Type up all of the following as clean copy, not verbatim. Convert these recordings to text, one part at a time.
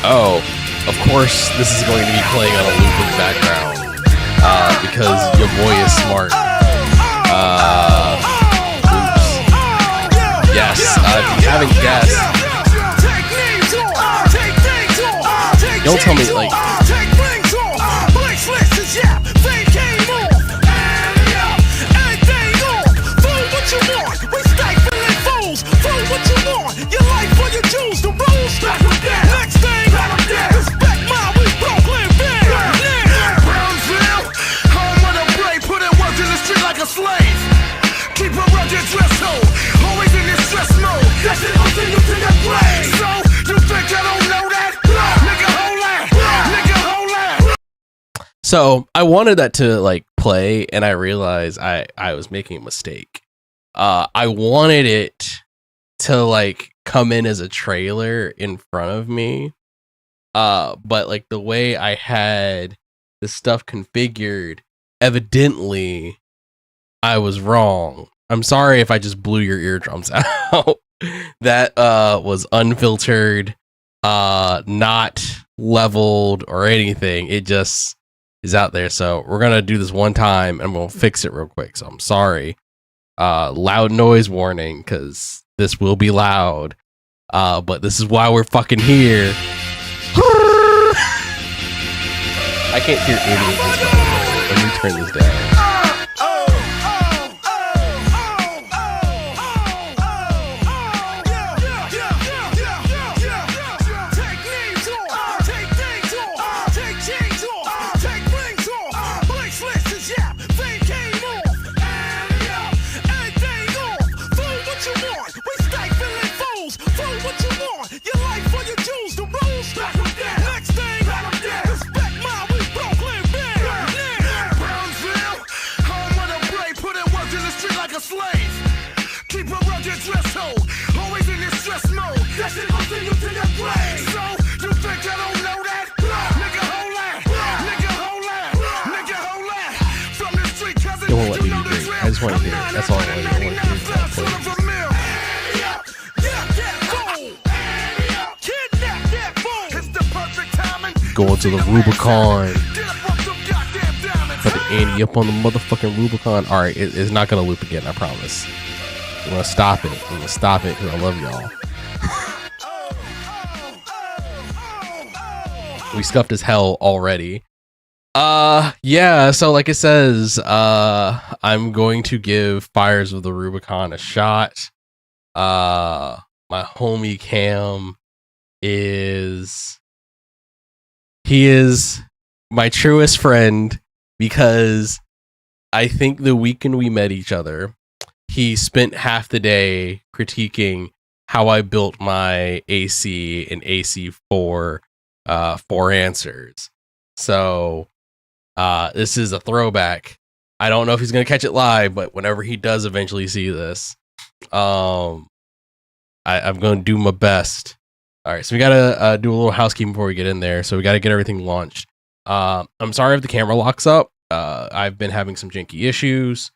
Oh, of course this is going to be playing on a loop in the background, because your boy is smart. Oops. Yes, if you haven't guessed, don't tell me, like, so I wanted that to like play, and I realized I was making a mistake. I wanted it to like come in as a trailer in front of me, but like the way I had the stuff configured, evidently I was wrong. I'm sorry if I just blew your eardrums out. That was unfiltered, not leveled or anything. It just is out there. So we're gonna do this one time and we'll fix it real quick. So I'm sorry. Loud noise warning, because this will be loud. But this is why we're fucking here. I can't hear any of this. Let me turn this down. It won't let me be great. I just want to hear it. That's all I want to hear. Going to the Rubicon. Put the Andy up on the motherfucking Rubicon. Alright, it's not going to loop again, I promise. I'm going to stop it. I'm going to stop it because I love y'all. We scuffed as hell already. Yeah, so like it says, I'm going to give Fires of the Rubicon a shot. My homie Cam is my truest friend, because I think the weekend we met each other, he spent half the day critiquing how I built my AC and AC4 4 answers. So this is a throwback. I don't know if he's gonna catch it live, but whenever he does eventually see this, I'm gonna do my best. All right, so we gotta do a little housekeeping before we get in there. So we gotta get everything launched. I'm sorry if the camera locks up. I've been having some janky issues.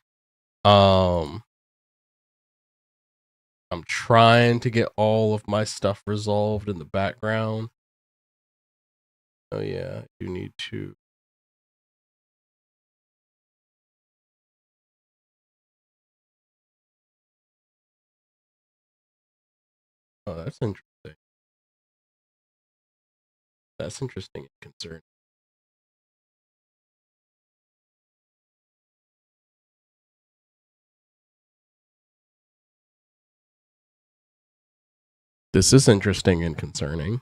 I'm trying to get all of my stuff resolved in the background. Oh yeah, you need to. Oh, that's interesting. That's interesting and concerning. This is interesting and concerning.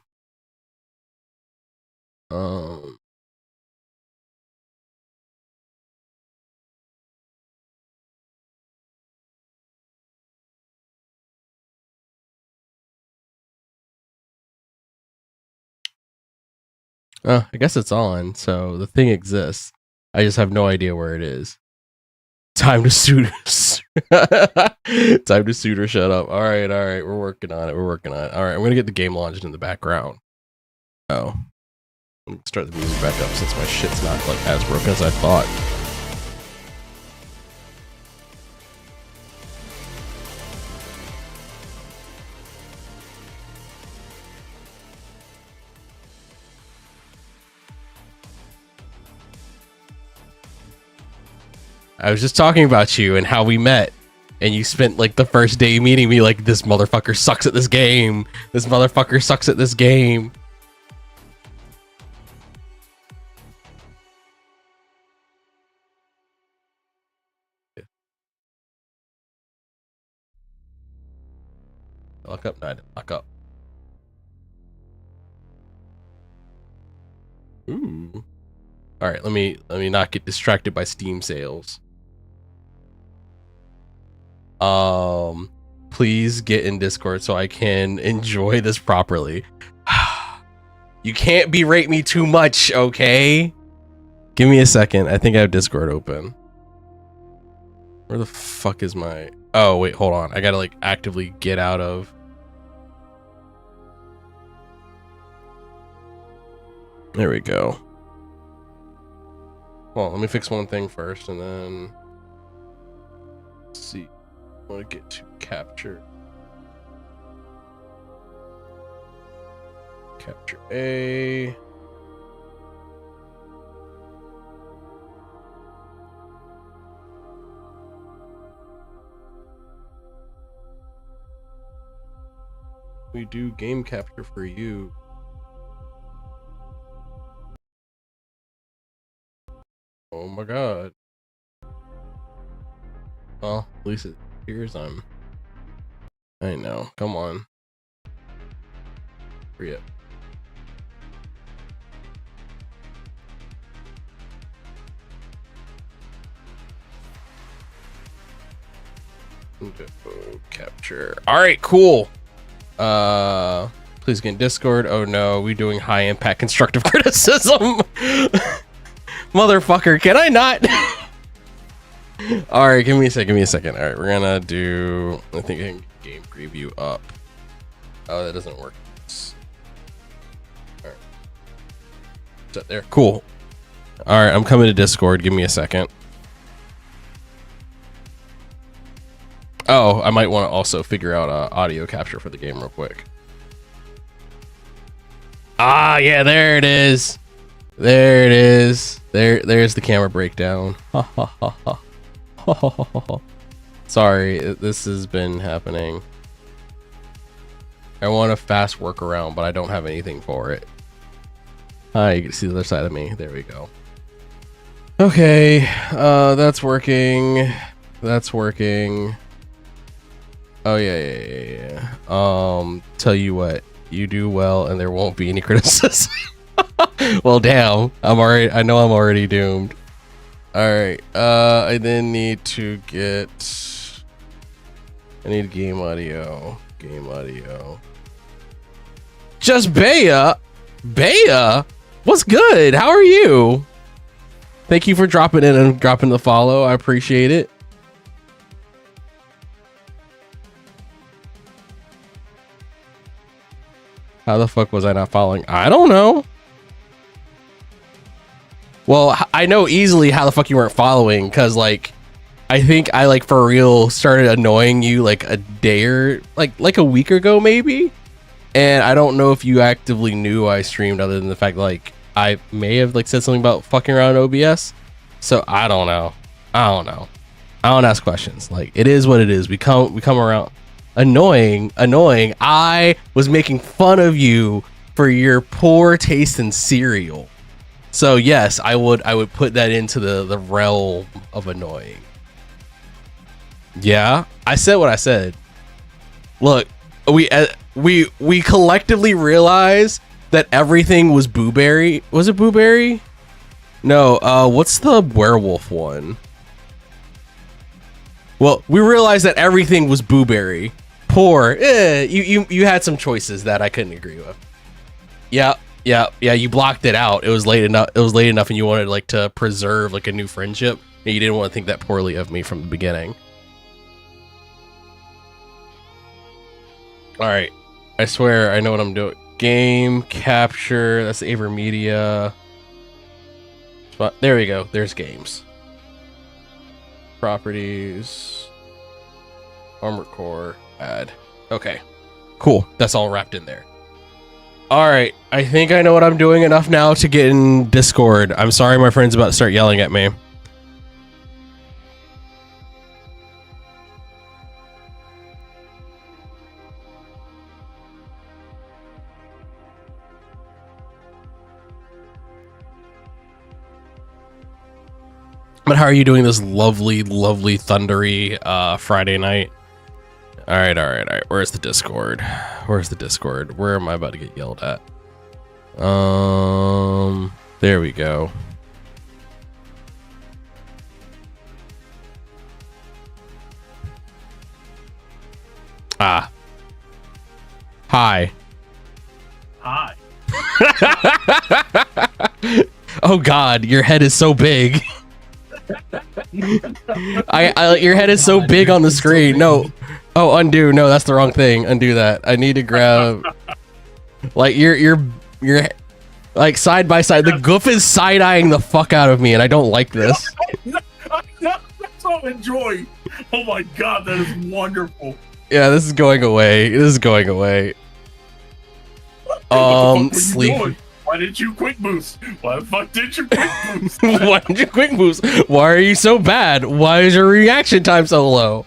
I guess it's on, so the thing exists. I just have no idea where it is. Time to suit. Time to suit or shut up. All right. We're working on it. All right, I'm gonna get the game launched in the background. Oh, let me start the music back up since my shit's not like as broken as I thought. I was just talking about you and how we met, and you spent like the first day meeting me like, this motherfucker sucks at this game. This motherfucker sucks at this game. Lock up, no, I didn't lock up. Ooh. All right, let me not get distracted by Steam sales. Please get in Discord so I can enjoy this properly. You can't berate me too much, okay? Give me a second. I think I have Discord open. Where the fuck is my... Oh, wait, hold on. I gotta like actively get out of... There we go. Well, let me fix one thing first and then... Let's see. I want to get to capture. Capture A. We do game capture for you. Oh my god. Well, at least it appears I know. Come on. Hurry up. Capture. Alright, cool. Please get in Discord. Oh no, we doing high impact constructive criticism. Motherfucker, can I not? Alright, give me a second. Alright, we're gonna do... I think I can game preview up. Oh, that doesn't work. Alright. Is that there? Cool. Alright, I'm coming to Discord. Give me a second. Oh, I might want to also figure out audio capture for the game real quick. Ah, yeah, there it is. There it is. There's the camera breakdown. Sorry, this has been happening. I want a fast workaround, but I don't have anything for it. You can see the other side of me. There we go. Okay, that's working. That's working. Oh yeah. Tell you what, you do well, and there won't be any criticism. Well, damn. I know I'm already doomed. All right. I then need to get. I need game audio. Game audio. Just Bea. What's good? How are you? Thank you for dropping in and dropping the follow. I appreciate it. How the fuck was I not following? I don't know. Well, I know easily how the fuck you weren't following, because like I think I like for real started annoying you like a day or like a week ago maybe, and I don't know if you actively knew I streamed other than the fact like I may have like said something about fucking around OBS. So I don't know. I don't ask questions. Like it is what it is. We come around. Annoying. I was making fun of you for your poor taste in cereal. So yes, I would put that into the realm of annoying. Yeah, I said what I said. Look, we collectively realized that everything was Booberry. Was it Booberry? No, what's the werewolf one? Well, we realized that everything was Booberry. Poor. You had some choices that I couldn't agree with. Yeah, you blocked it out. It was late enough, and you wanted like to preserve like a new friendship, and you didn't want to think that poorly of me from the beginning. All right, I swear I know what I'm doing. Game capture. That's Avermedia. There we go. There's games. Properties. Armored Core. Add. Okay. Cool. That's all wrapped in there. All right. I think I know what I'm doing enough now to get in Discord. I'm sorry my friend's about to start yelling at me. But how are you doing this lovely, lovely, thundery Friday night? All right. Where's the Discord? Where am I about to get yelled at? There we go. Ah. Hi. Oh God, your head is so big. Your head is so big on the screen. No. Oh, undo. No, that's the wrong thing. Undo that. I need to grab. Like you're like side by side. The goof is side eyeing the fuck out of me, and I don't like this. That's all enjoy. Oh my God, that is wonderful. Yeah, this is going away. Sleep. Why didn't you quick boost? Why the fuck did you quick boost? Why did you quick boost? Why are you so bad? Why is your reaction time so low?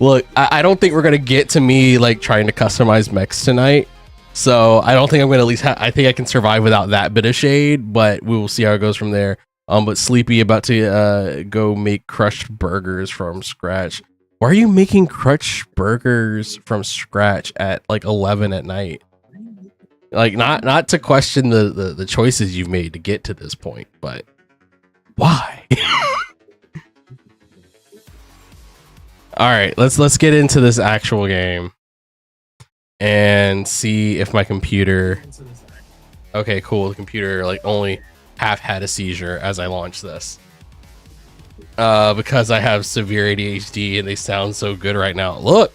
Look, I don't think we're gonna get to me like trying to customize mechs tonight, so I don't think I'm gonna at least. I think I can survive without that bit of shade, but we will see how it goes from there. But Sleepy about to go make crushed burgers from scratch. Why are you making crushed burgers from scratch at like 11 at night? Like not to question the choices you've made to get to this point, but why? All right, let's get into this actual game and see if my computer. Okay, cool. The computer like only half had a seizure as I launched this. Because I have severe ADHD and they sound so good right now. Look,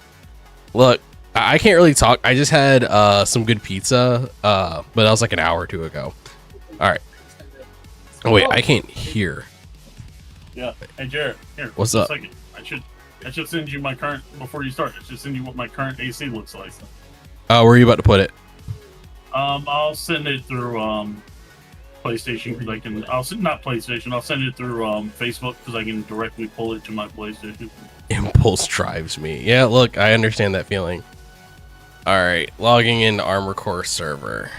I can't really talk. I just had some good pizza, but that was like an hour or two ago. All right. Oh wait, I can't hear. Yeah. Hey Jared, here. What's up? I should send you my current before you start. I should send you what my current AC looks like. Oh, where are you about to put it? I'll send it through PlayStation because I can. Not PlayStation. I'll send it through Facebook because I can directly pull it to my PlayStation. Impulse drives me. Yeah, look, I understand that feeling. All right, logging into Armor Core server.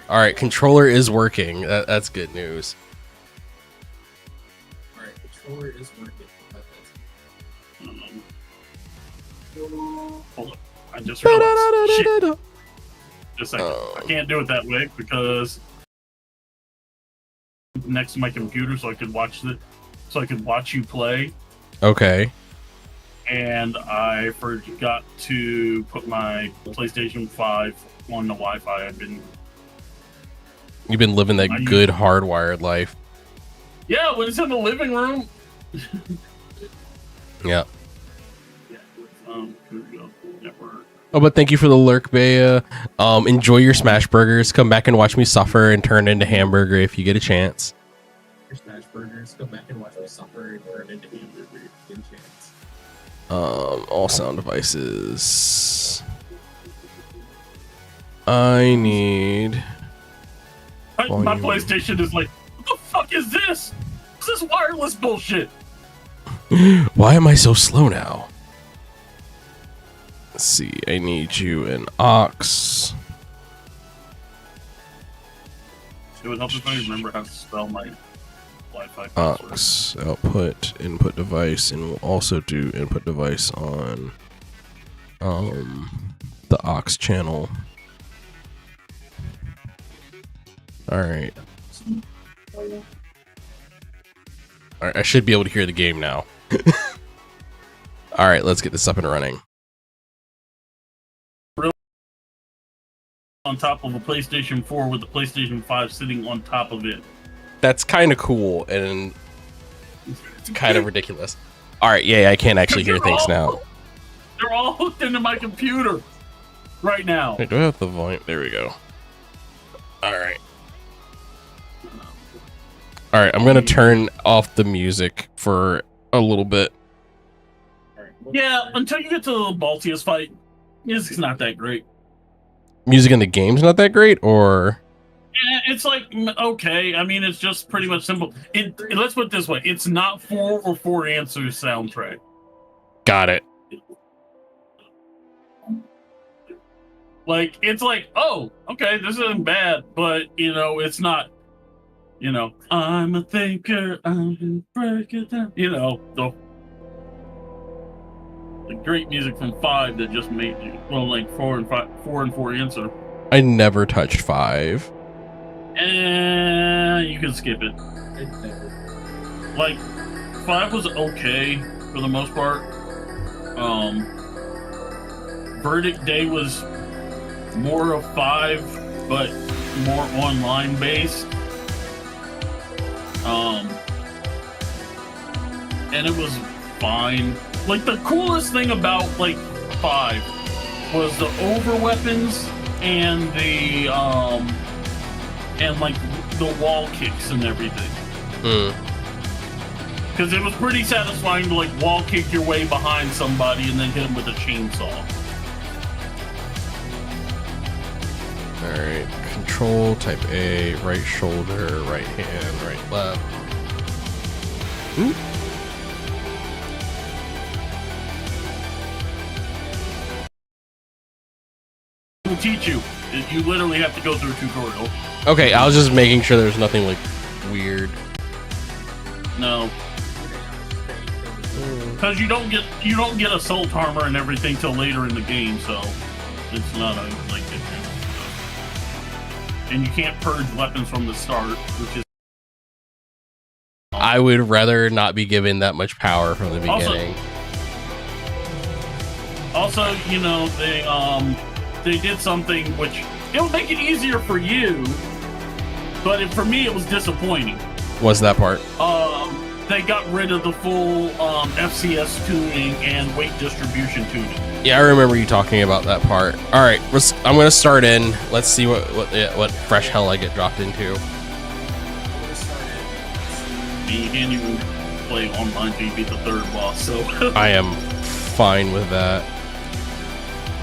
All right, controller is working. That's good news. All right, controller is working. Hold on. I just realized. Shit. Just a second. I can't do it that way because next to my computer, so I could watch you play. Okay. And I forgot to put my PlayStation 5 on the Wi-Fi. You've been living that good hardwired life. Yeah, when it's in the living room. Yeah. Here we go. Network. Oh, but thank you for the lurk, Bea. Enjoy your smash burgers. Come back and watch me suffer and turn into hamburger if you get a chance. Your smash burgers. Come back and watch me suffer and turn into hamburger if you get a chance. All sound devices. I need. My PlayStation is like, what the fuck is this? This is wireless bullshit. Why am I so slow now? Let's see. I need you an aux. It would help if I remember how to spell my Wi-Fi password. Aux output input device, and we'll also do input device on the aux channel. All right. All right, I should be able to hear the game now. All right, let's get this up and running. On top of a PlayStation 4 with the PlayStation 5 sitting on top of it. That's kind of cool and it's kind of ridiculous. All right, yeah, I can't actually hear things now. They're all hooked into my computer right now. Wait, do I have the volume? There we go. All right. All right, I'm gonna turn off the music for a little bit. Yeah, until you get to the Baltius fight, music's not that great. Music in the game's not that great, or? Yeah, it's like, okay. I mean, it's just pretty much simple. Let's put it this way. It's not 4 or 4 Answers soundtrack. Got it. Like, it's like, oh, okay, this isn't bad, but, it's not, I'm a thinker, I'm a break it down. The great music from 5 that just made you, well, like 4 and 4 Answer. I never touched 5. And you can skip it. Like, 5 was okay for the most part. Verdict Day was more of 5, but more online based. And it was fine. Like, the coolest thing about, like, 5 was the over weapons and the, the wall kicks and everything. Because it was pretty satisfying to, like, wall kick your way behind somebody and then hit them with a chainsaw. Alright, control, type A, right shoulder, right hand, right left. Ooh. Will teach you. You literally have to go through a tutorial. Okay, I was just making sure there's nothing like weird. No, because you don't get assault armor and everything till later in the game, so it's not a like issue. And you can't purge weapons from the start, which is. I would rather not be given that much power from the beginning. Also, they did something which it'll make it easier for you, but for me it was disappointing. What's that part? They got rid of the full FCS tuning and weight distribution tuning. Yeah, I remember you talking about that part. All right, I'm gonna start in. Let's see what fresh hell I get dropped into. You can't even play online till you beat the 3rd boss, so I am fine with that.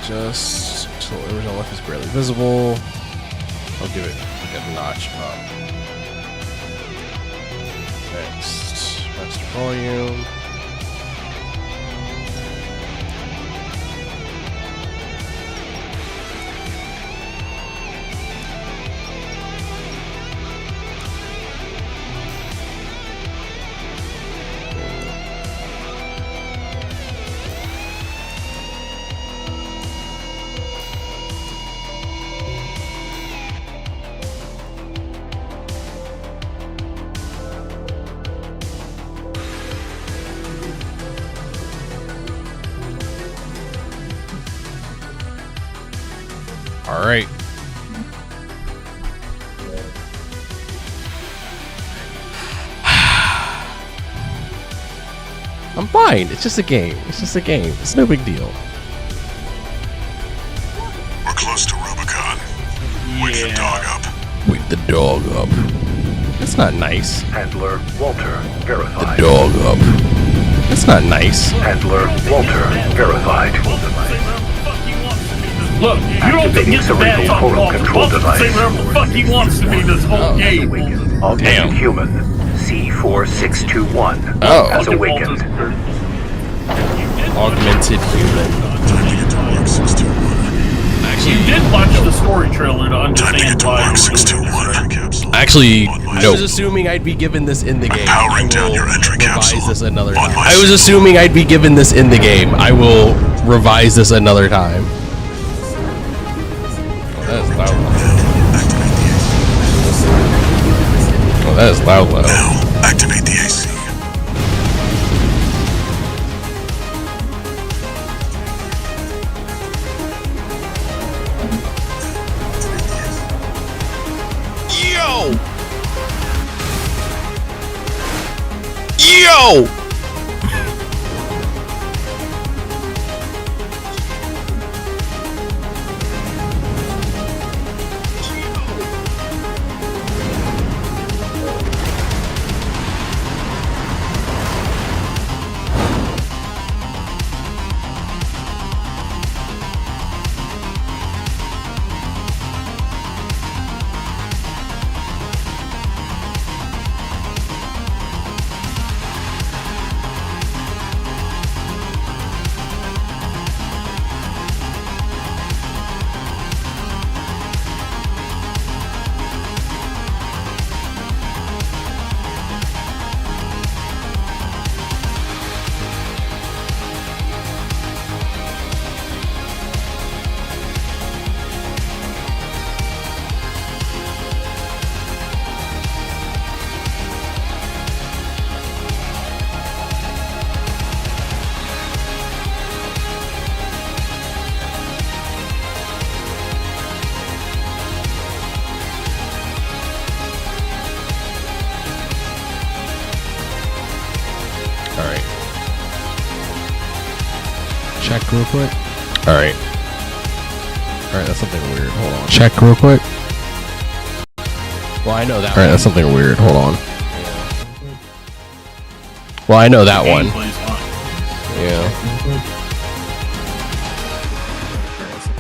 Just so the image on left is barely visible. I'll give it like a notch up. Next, master volume. All right. I'm fine. It's just a game. It's just a game. It's no big deal. We're close to Rubicon. Wake the dog up. Wake the dog up. That's not nice. Handler Walter verified. The dog up. That's not nice. Handler Walter verified. Look, you don't think it's bad talking off the bus and say whatever the fuck he wants to be this whole game. Augmented Damn. human C4621 Oh. has awakened. Augmented human. Time to get to Mark 621. You did watch the story trailer to Time to understand get to why Mark you were doing it. 621. Capsule. Actually, On my I was assuming I'd be given this in the game. Powering I down will your entry revise capsule. this another On time. my I was assuming I'd be given this in the game. I will revise this another time. Oh, that is loud. Oh, that is loud. Now, activate the AC. Yo! Yo! Alright. Check real quick. Alright. Alright, that's something weird. Hold on. Check real quick. Well, I know that. Alright, that's something weird. Hold on. Well, I know that one. Gameplay's fine. Yeah.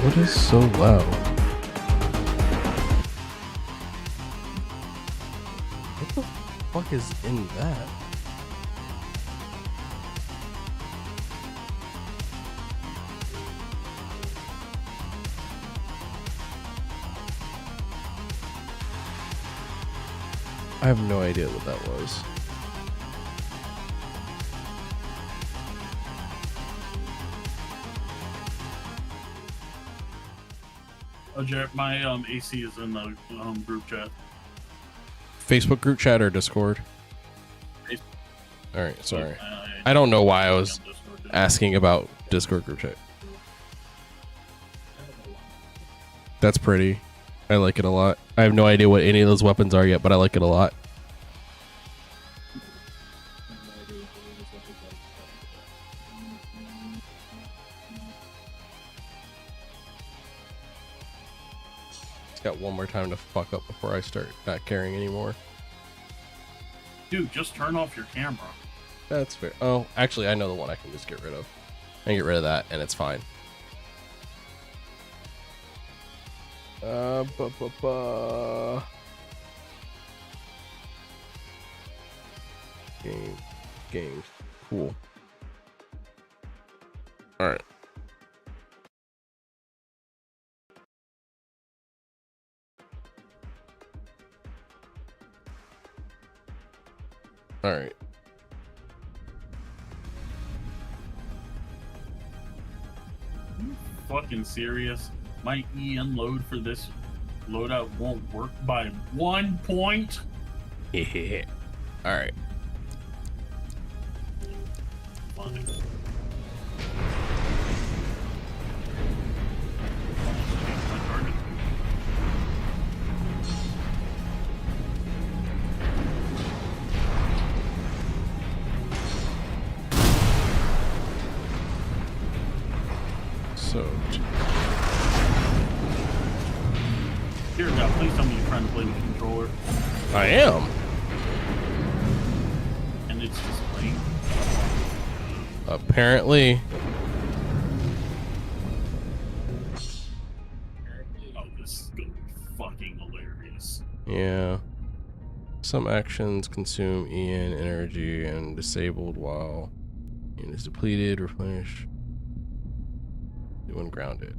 What is so loud? What the fuck is in that? I have no idea what that was. Oh, Jared, my AC is in the group chat. Facebook group chat or Discord? Facebook. Alright, sorry. I don't know why I was asking about Discord group chat. That's pretty. I like it a lot. I have no idea what any of those weapons are yet, but I like it a lot. It's got one more time to fuck up before I start not caring anymore. Dude, just turn off your camera. That's fair. Oh, actually, I know the one I can just get rid of. I can get rid of that, and it's fine. Games. Cool. Alright. Alright. Fucking serious? My EN load for this loadout won't work by 1 point? Yeah. Alright. Funny. My target soaked. Dear God, please tell me you're trying to play with the controller. I am. And it's just playing. Apparently. Oh, this is gonna be fucking hilarious. Yeah. Some actions consume EN energy and disabled while EN is depleted, replenished when grounded.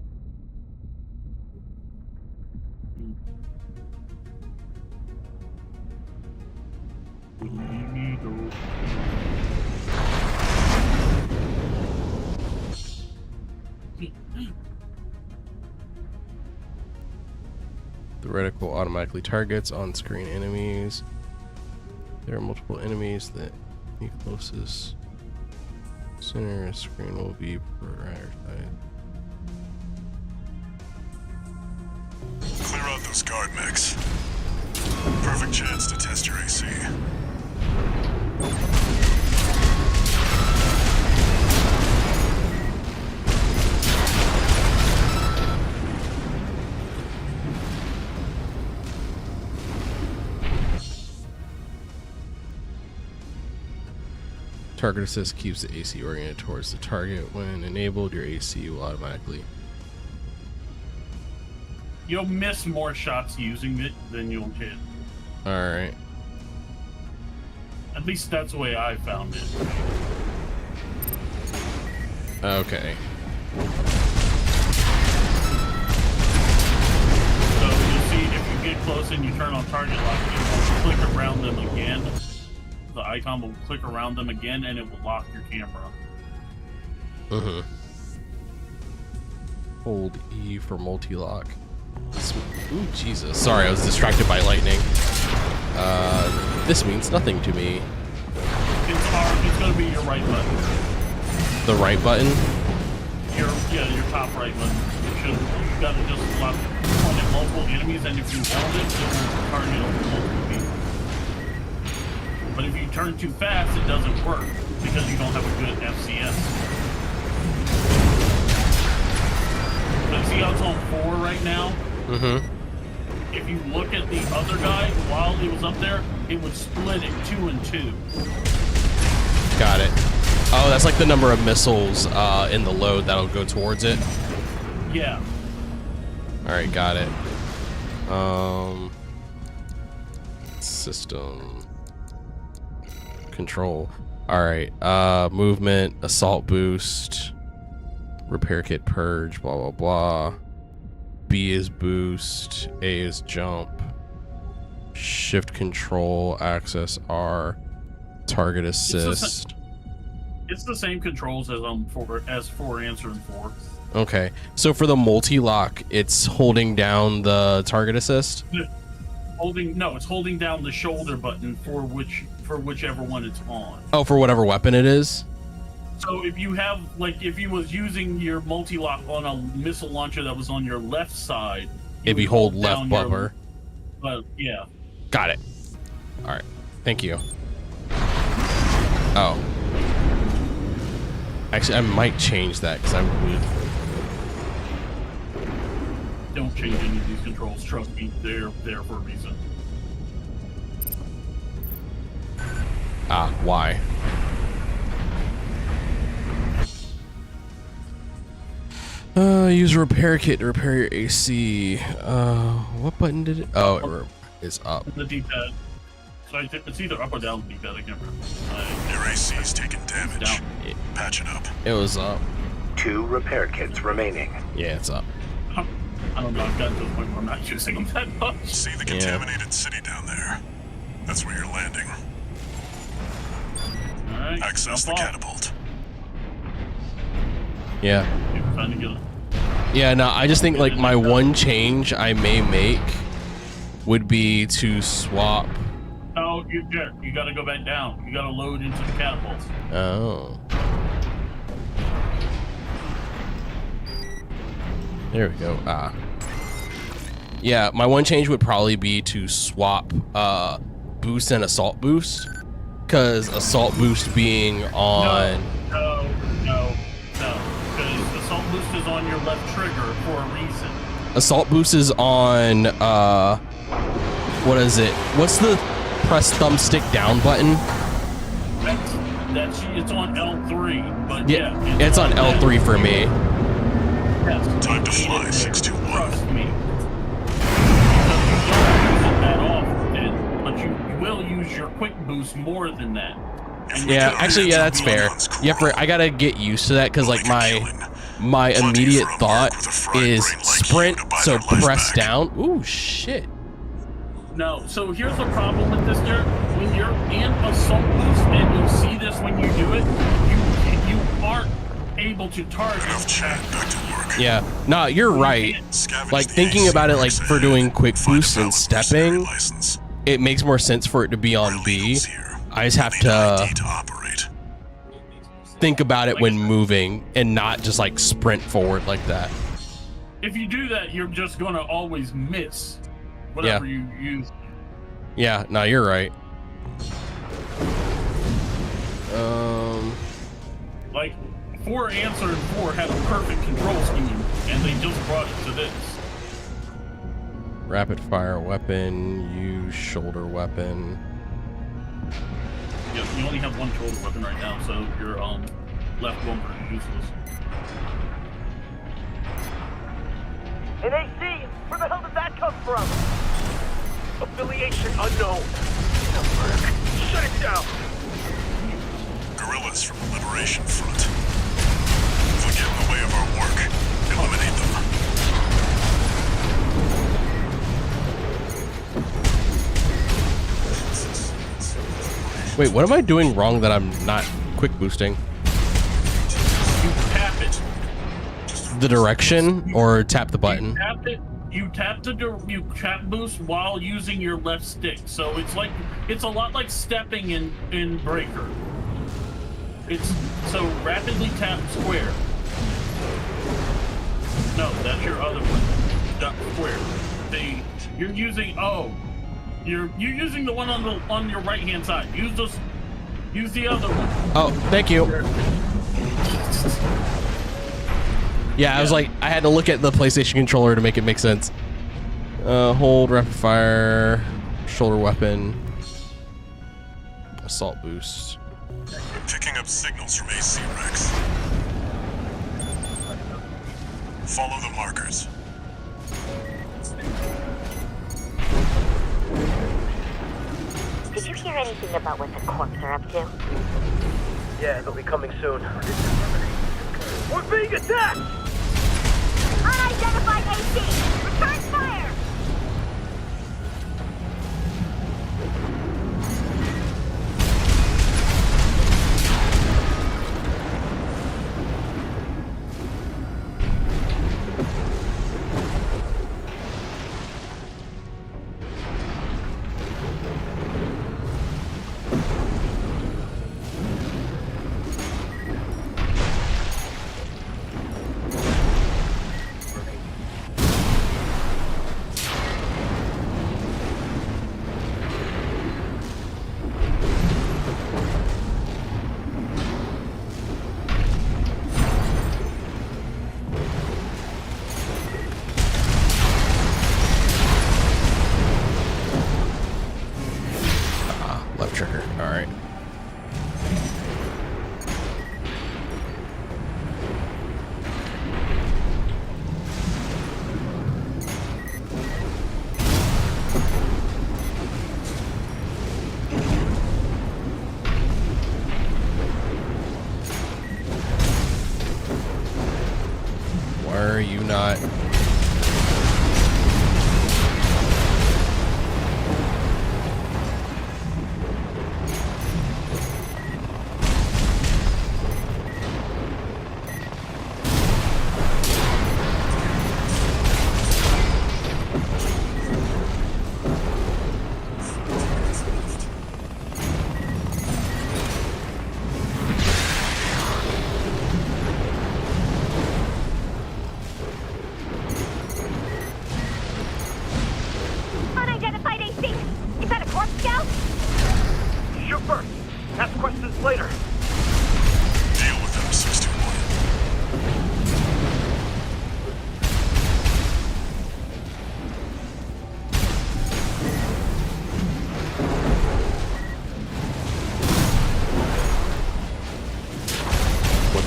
The reticle automatically targets on-screen enemies. There are multiple enemies that the closest center screen will be prioritized. Clear out those guard mechs. Perfect chance to test your AC. Target assist keeps the AC oriented towards the target. When enabled, your AC will automatically. You'll miss more shots using it than you'll hit. Alright. At least that's the way I found it. Okay. So you'll see if you get close and you turn on target lock, it will click around them again. The icon will click around them again and it will lock your camera. Mm-hmm. Hold E for multi-lock. Ooh, Jesus. Sorry, I was distracted by lightning. This means nothing to me. It's hard. It's going to be your right button. The right button? Your top right button. You got to just lock on at multiple enemies, and if you hold it, it will target over multiple people. But if you turn too fast, it doesn't work because you don't have a good FCS. But see how it's on 4 right now? Mm-hmm. If you look at the other guy while he was up there, it would split it 2 and 2. Got it. Oh, that's like the number of missiles in the load that'll go towards it. Yeah. Alright, got it. System control. Alright, movement, assault boost, repair kit purge, blah blah blah. B is boost, A is jump, shift control, access R, target assist. It's the same controls as S4 answer and 4. Okay, so for the multi-lock, it's holding down the target assist? It's holding down the shoulder button for whichever one it's on. Oh, for whatever weapon it is? So if you have, like, if you was using your multi-lock on a missile launcher that was on your left side, It'd be hold left bumper. Yeah. Got it. Alright, thank you. Oh. Actually, I might change that, because Don't change any of these controls. Trust me, they're there for a reason. Why? Use a repair kit to repair your AC. What button did it? Oh, it is up. The D-pad. So it's either up or down the D-pad, I can't remember. Your AC's taking damage. Down. Patch it up. It was up. 2 repair kits remaining. Yeah, it's up. I don't know, I've gotten to the point where I'm not using them that much. See the contaminated city down there? That's where you're landing. Alright. Access the catapult. Yeah. Trying to get it. Yeah, no, I just think like my one change I may make would be to swap. Oh, you gotta go back down. You gotta load into the catapults. Oh. There we go. Yeah, my one change would probably be to swap boost and assault boost. Because assault boost being on... No. Because assault boost is on your left trigger for a reason. Assault boost is on, what is it? What's the press thumbstick down button? It's on L3, but Yeah, yeah. it's on L3 for me. Yes. Time to fly, 621. Trust me. Because you don't use it that often, but you will use your quick boost more than that. Yeah, actually, yeah, that's fair. I gotta get used to that because like my immediate thought is sprint, so press down. Ooh, shit. No, so here's the problem with this, Derek. When you're in assault boost, and you'll see this when you do it, you aren't able to target. Enough chat, back to work. Yeah, no, you're right. Like thinking about it, like for doing quick boosts and stepping, it makes more sense for it to be on B. I just have to think about it when moving and not just like sprint forward like that. If you do that, you're just gonna always miss whatever you use. Yeah, no, you're right. Like 4 Answer and 4 had a perfect control scheme, and they just brought it to this. Rapid fire weapon, use shoulder weapon. Yeah, you only have one shoulder weapon right now, so your left bumper is useless. An AC! Where the hell did that come from? Affiliation unknown. Shut it down! Guerrillas from the Liberation Front. If we get in the way of our work, eliminate them. Wait, what am I doing wrong that I'm not quick boosting? You tap it. The direction or tap the button? You tap it. You tap boost while using your left stick. So it's a lot like stepping in Breaker. So rapidly tap square. No, that's your other one. Tap square. You're using You're using the one on your right hand side. Use the other one. Oh, thank you. Yeah, I was like, I had to look at the PlayStation controller to make it make sense. Hold, rapid fire, shoulder weapon, assault boost. Picking up signals from AC Rex. Follow the markers. Did you hear anything about what the Corps are up to? Yeah, they'll be coming soon. We're being attacked! Unidentified AC! Return fire! Left trigger. All right. Why are you not?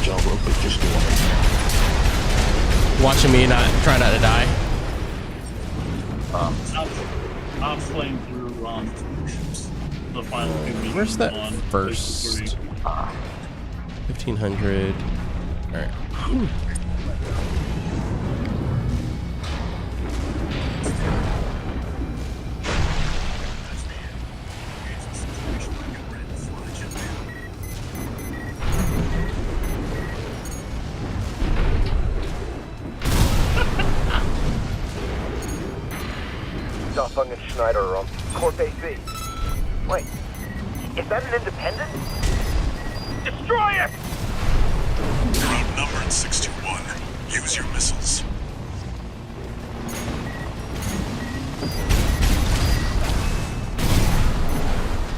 y'all real quick. Just do one. Watching me try not to die. I'm playing through the final two missions. Where's that on first? PlayStation 1500. All right. Doppung and Schneider are on Corp AC. Wait, is that an independent? Destroy it! You're outnumbered 6-1. Use your missiles.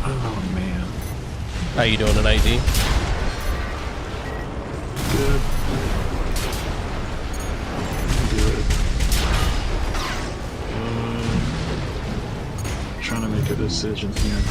Oh man. How you doing tonight, D? Good. Good. Trying to make a decision here.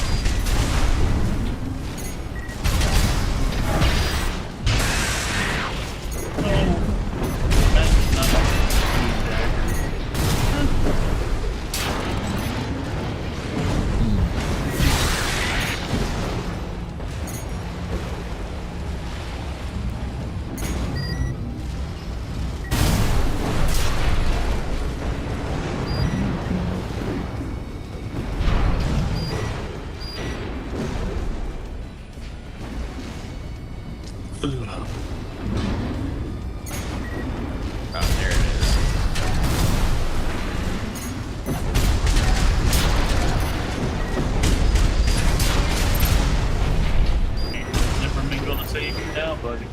Oh, there it is. Never been gonna save you now, buddy.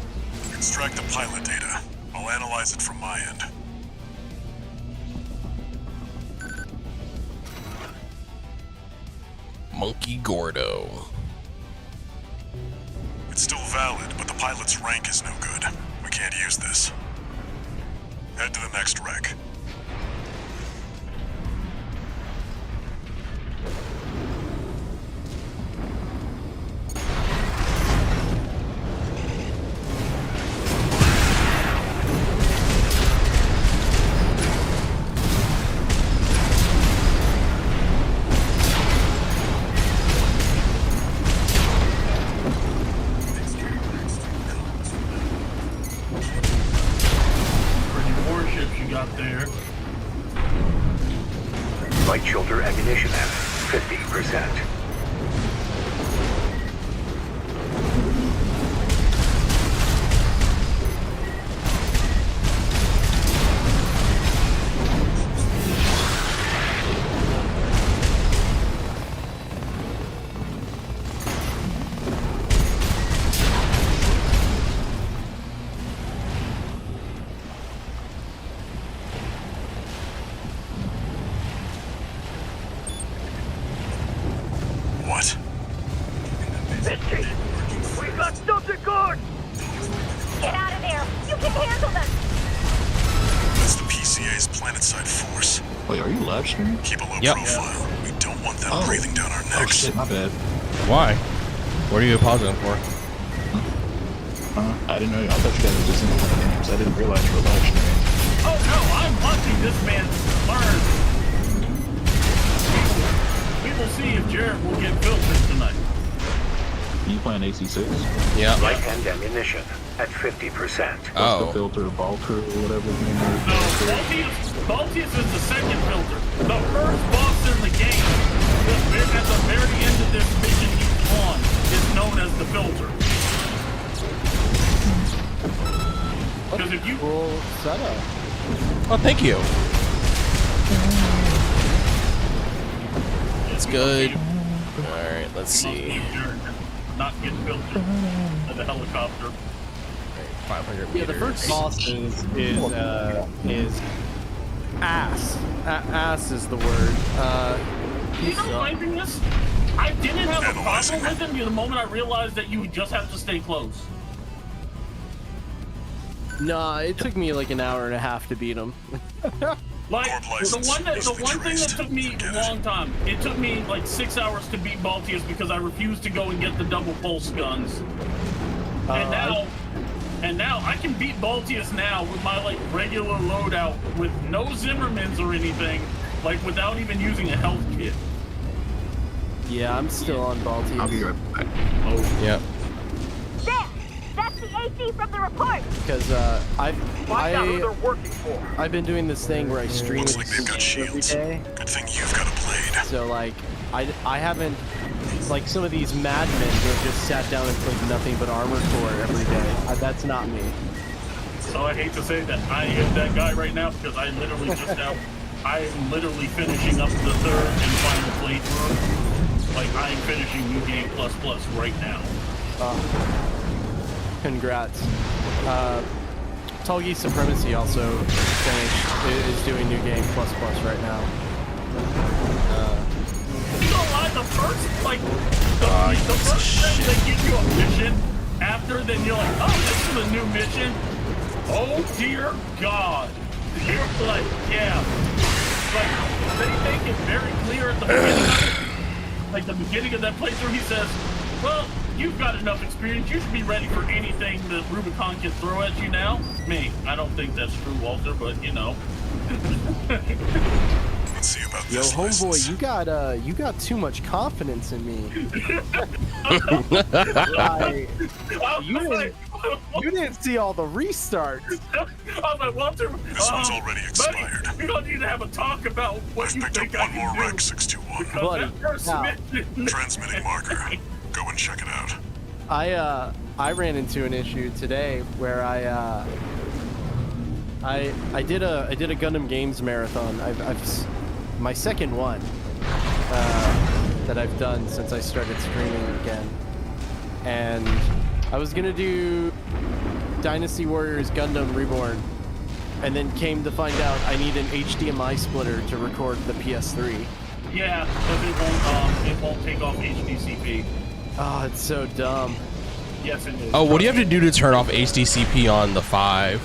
Extract the pilot data. I'll analyze it from my end. Monkey Gordo. It's still valid, but the pilot's rank is no good. We can't use this. Head to the next wreck. Pretty warships you got there. Light shoulder ammunition at 50%. What? Misty! We've got Delta Guard! Get out of there! You can handle them! That's the PCA's planetside force. Wait, are you live streaming? Keep a low Yep. profile. We don't want them Oh. breathing down our Oh necks. shit, my bad. Why? What are you pausing for? I didn't know. I thought you guys were just in the games. I didn't realize you were live streaming. Oh no, I'm watching this man learn. We will see if Jared will get filtered tonight. You playing AC6? Yeah. Light hand ammunition at 50%. What's the Oh. filter? Balter or whatever his name No, Baltius is the second filter. The first boss in the game, at the very end of this mission he's on, is known as the filter. Because if you Cool setup. Oh, thank you. It's good. All right, let's see. not get filtered at the helicopter. 500 meters. Yeah, the first boss is ass. Ass is the word. You know, typing this, I didn't have a problem with him the moment I realized that you just have to stay close. Nah, it took me like an hour and a half to beat him. Like the one thing that took me a long time. It took me like 6 hours to beat Baltius because I refused to go and get the double pulse guns. And now And now I can beat Baltius now with my like regular loadout with no Zimmermans or anything, like without even using a health kit. Yeah, I'm still on Balti. I'll be right back. Oh, Yeah. There! That's the AC from the report! Because Find out who they're working for. I've been doing this thing where I stream Looks it like they've got every shields. day. Good thing you've got a blade. So like, I haven't, like some of these madmen who have just sat down and played nothing but Armored Core every day. That's not me. so I hate to say that I am that guy right now because I literally just now, I am literally finishing up the third and final playthrough. Like I am finishing New Game Plus Plus right now. Congrats. Tulgi Supremacy also finished, is doing New Game Plus Plus right now. You don't lie, the first, like, the first time they give you a mission after, then you're like, oh, this is a new mission. Oh, dear God. You're like, yeah. Like, they make it very clear at the beginning of it. Like, the beginning of that playthrough, he says, well, you've got enough experience. You should be ready for anything that Rubicon can throw at you now. Me, I don't think that's true, Walter, but, you know. Let's see about Yo, this homeboy, license. you got too much confidence in me. You didn't see all the restarts. I was like, Walter, This one's already expired. buddy, we don't need to have a talk about what I've you picked think up I one more can Rec do. 621. Because Buddy, that first now. mission- Transmitting marker. Go and check it out. I ran into an issue today where I did a Gundam Games marathon. I've my second one that I've done since I started streaming again, and I was gonna do Dynasty Warriors Gundam Reborn, and then came to find out I need an HDMI splitter to record the PS3. Yeah, because it won't take off HDCP. Oh, it's so dumb. Yes, it is. Oh, what do you have to do to turn off HDCP on the 5?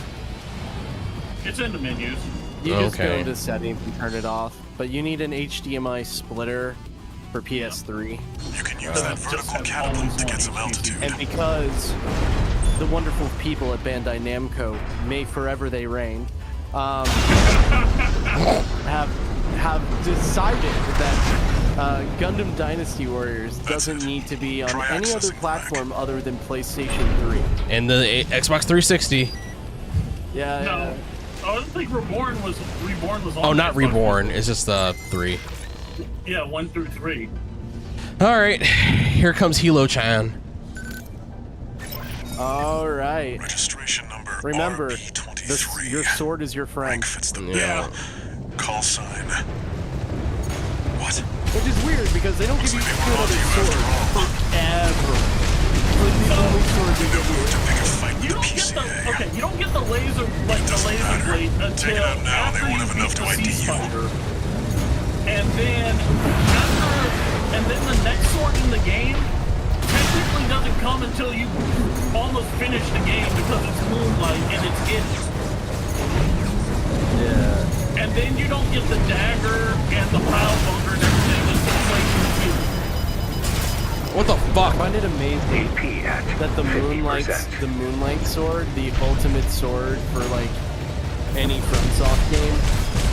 It's in the menus. You just Okay. go to settings and turn it off, but you need an HDMI splitter for PS3. You can use So that it's just vertical an catapult to always-on get some HDCP. altitude. And because the wonderful people at Bandai Namco, may forever they reign, have decided that Gundam Dynasty Warriors doesn't need to be on Try any other accessing the platform other than PlayStation 3. And the Xbox 360. Yeah. No, I don't think Reborn was on. Oh, not Xbox. Reborn. It's just the 3. Yeah, 1 through 3. All right, here comes Hilo-chan. All right. Registration number Remember, RB23. your sword is your friend. Rank fits the Yeah. bill. Call sign. What? Which is weird because they don't give you Looks like two they were other onto you swords after forever. Like the only sword they No give you. move to pick a fight You with the don't get PCA. the you don't get the laser Doesn't matter. blade Take until it out now, they after won't you have enough beat to the ID Sea you. Spider. And then the next sword in the game technically doesn't come until you almost finish the game because it's Moonlight and it's it. Yeah. And then you don't get the dagger and the pile bunker and everything until PlayStation 2. What the I fuck? find it amazing AP at that the 50%. Moonlight sword, the ultimate sword for like any FromSoft game,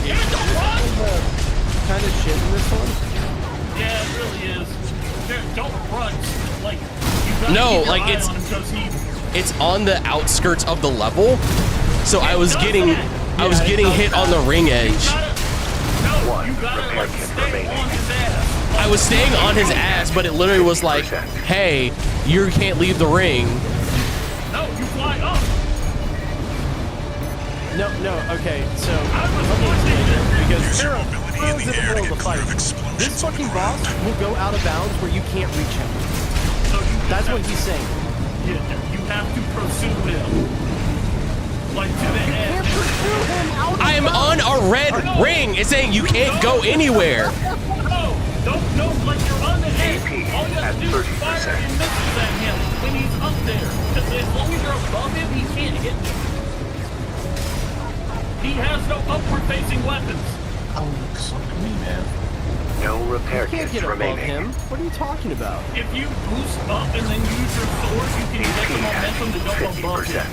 Yeah, don't run! kind of shit in this one. Yeah, it really is. Don't run. Like, you gotta No, keep your like, eye it's- on him 'cause he It's on the outskirts of the level, so I was does getting that. hit on the ring edge. you One gotta repair like kit stay remaining. on his ass. I was staying on his ass, but it literally was like, "Hey, you can't leave the ring." No, you fly up. No, okay, so I was let me explain watching this because Use there your are mobility in pros the in the air to middle of get the clear fight. of explosions This on the fucking ground. boss will go out of bounds where you can't reach him. So you That's have what he's saying. You have to pursue him. Like to the end. I am on a red ring. It's saying you can't go anywhere. No, like you're on the edge. AP All you have to do is fire 30%. and misses at him when he's up there. Because as long as you're above him, he can't hit you. He has no upward facing weapons. Oh, fuck me, man. No repair You can't kits get above remaining. him. What are you talking about? If you boost up and then use your sword, you can get the momentum to go above him.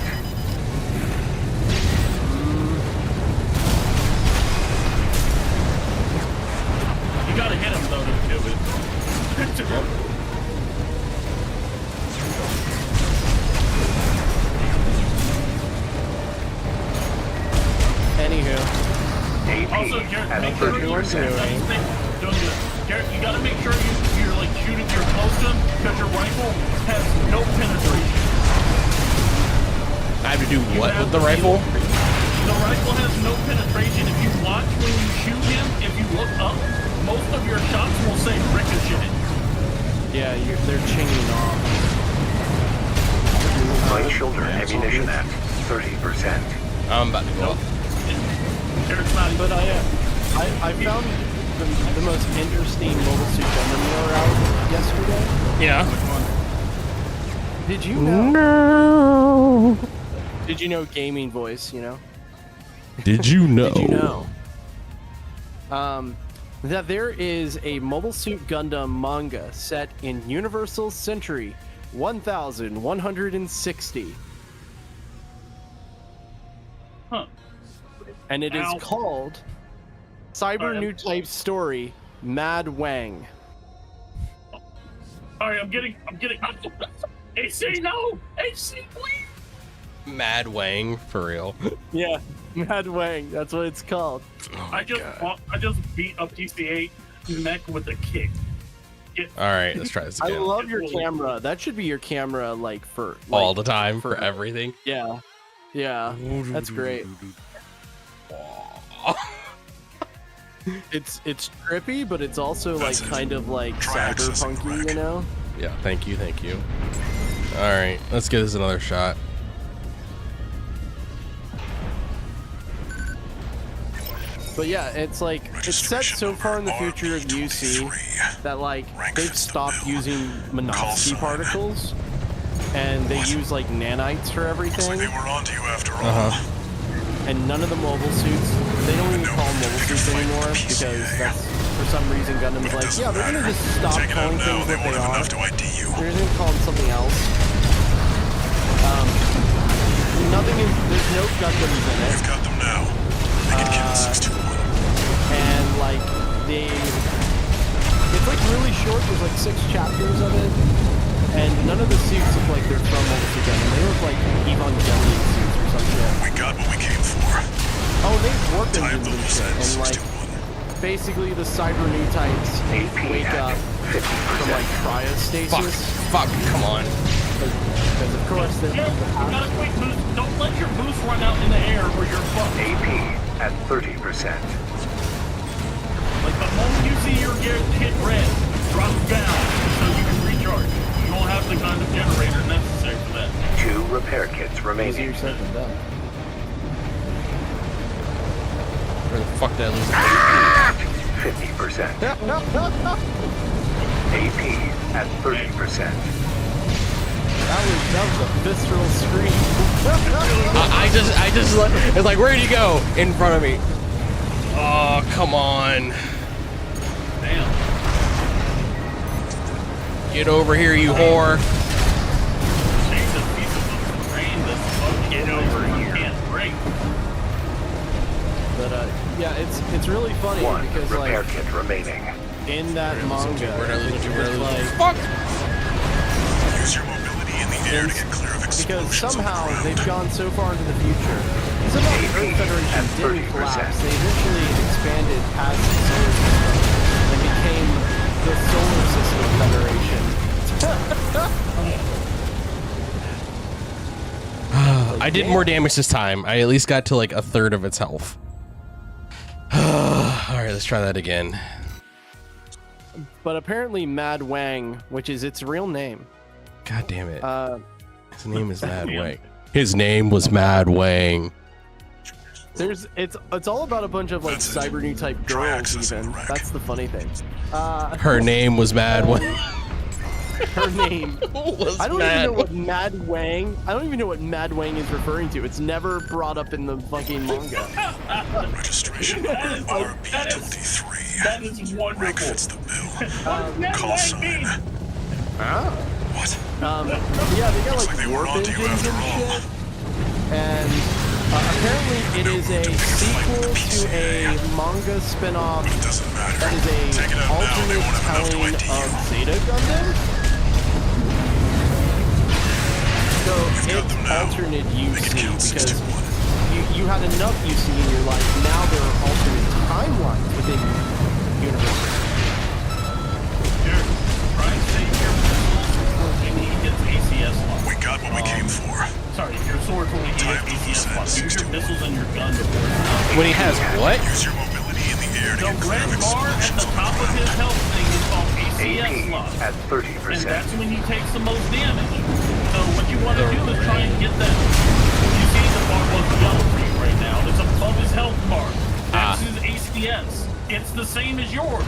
Anywho, Also, Garrett, at make sure you're 30%. don't do it. Garrett, you gotta make sure you're like shooting your close to him because your rifle has no penetration. I have to do what with the rifle? The rifle has no penetration. If you watch when you shoot him, if you look up, most of your shots will say ricochet. yeah, they're chaining off. Right shoulder ammunition at 30%. I'm about to go up. Garrett's not But I found the most interesting Mobile Suit Gundam lore out yesterday. Yeah. Did you know? Did you know gaming voice? You know. Did you know? Did you know? That there is a Mobile Suit Gundam manga set in Universal Century 1160. Huh. And it is Ow. called Cyber New Type Story Mad Wang. Sorry, I'm getting. AC, no! AC, please! Mad Wang, for real. Yeah, Mad Wang. That's what it's called. I just beat up TC8 neck with a kick. Alright, let's try this I again. love your camera. That should be your camera, like for All the time, for everything. Yeah, yeah. That's great. It's trippy, but it's also like That's it. kind of like Try accessing the cyberpunky, you rack. know? Yeah, thank you. Alright, let's give this another shot. But yeah, it's like it's set so far in the future of UC that like they've stopped using Minovsky particles, and they use like nanites for Looks like everything. they were onto you after all. And none of the mobile suits, they don't even call them mobile suits anymore because that's for some reason Gundam's like, yeah, they're gonna just stop Take it out calling now, things they what won't they have are. enough to ID you. They're just gonna call them something else. There's no Gundams in it. You've got them now. Make it count 621. And like it's like really short. There's like 6 chapters of it, and none of the suits look like they're from Mobile Suit Gundam. They look like Evangelion suits or some shit. We got what we came for. Oh, they have warp Time engines and level shit, set and like 621. basically the cyber new types wake up from like cryostasis. Fuck, come on. Because of course they You gotta quick boost. Don't let your boost run out in the air or you're fucked. AP at 30%. Like the moment you see your gear hit red, drop down so you can recharge. You don't have the kind of generator necessary for that. 2 repair kits remaining. Where the fuck did I lose it? 50%. AP at 30%. That was a visceral scream. I just it's like, where'd you go? In front of me. Oh, come on. Damn. Get over here, you whore. Change this piece of brain. This fucking get over here. Can't break. But yeah, it's really funny 1 because repair like kit remaining. in that manga, Where'd I lose it's you? Where'd I lose you? like Fuck! Use your mobility in the air to get clear of because explosions on the somehow ground. they've gone so far into the future. Somehow the Earth Federation at didn't 30%. collapse. They eventually expanded past the solar system and became the Solar System Federation. I did more damage this time. I at least got to like a third of its health. Alright, let's try that again. But apparently Mad Wang, which is its real name, God damn it. His name is Mad Yeah. Wang. His name was Mad Wang. it's all about a bunch of like That's it. cyber new type Try girls accessing even. the rack. That's the funny thing. Her name was Mad Wang. Her name. was I don't even know what Mad Wang. I don't even know what Mad Wang is referring to. It's never brought up in the fucking manga. Registration That is- number that is- RP23. That is Rank wonderful. fits the bill. That Call might sign. mean- What? Yeah, they got Looks like like they were warp onto you engines after and all. shit. And Apparently, it is a sequel to a manga spin-off Doesn't matter. that is Take it a out now, they alternate won't have enough to telling ID of you. Zeta Gundam. So You've got it's them now. alternate They can UC count 6 because to 1. you had enough UC in your life. Now there are alternate timelines within universe. Here, try and save your missiles when he gets ACS locked. We got what we came for. Sorry, your sword when he Time gets to ACS lose locked. that Use your 61. missiles and your gun to board. When he has what? Use your mobility in the air to The get clear red of bar at explosions the on top the of his ground. health thing is called ACS AP lock. at And 30%. that's when he takes the most damage. So what you want to do is try and get that. You see the bar was yellow for you right now. It's above his health bar. That's his ACS. It's the same as yours.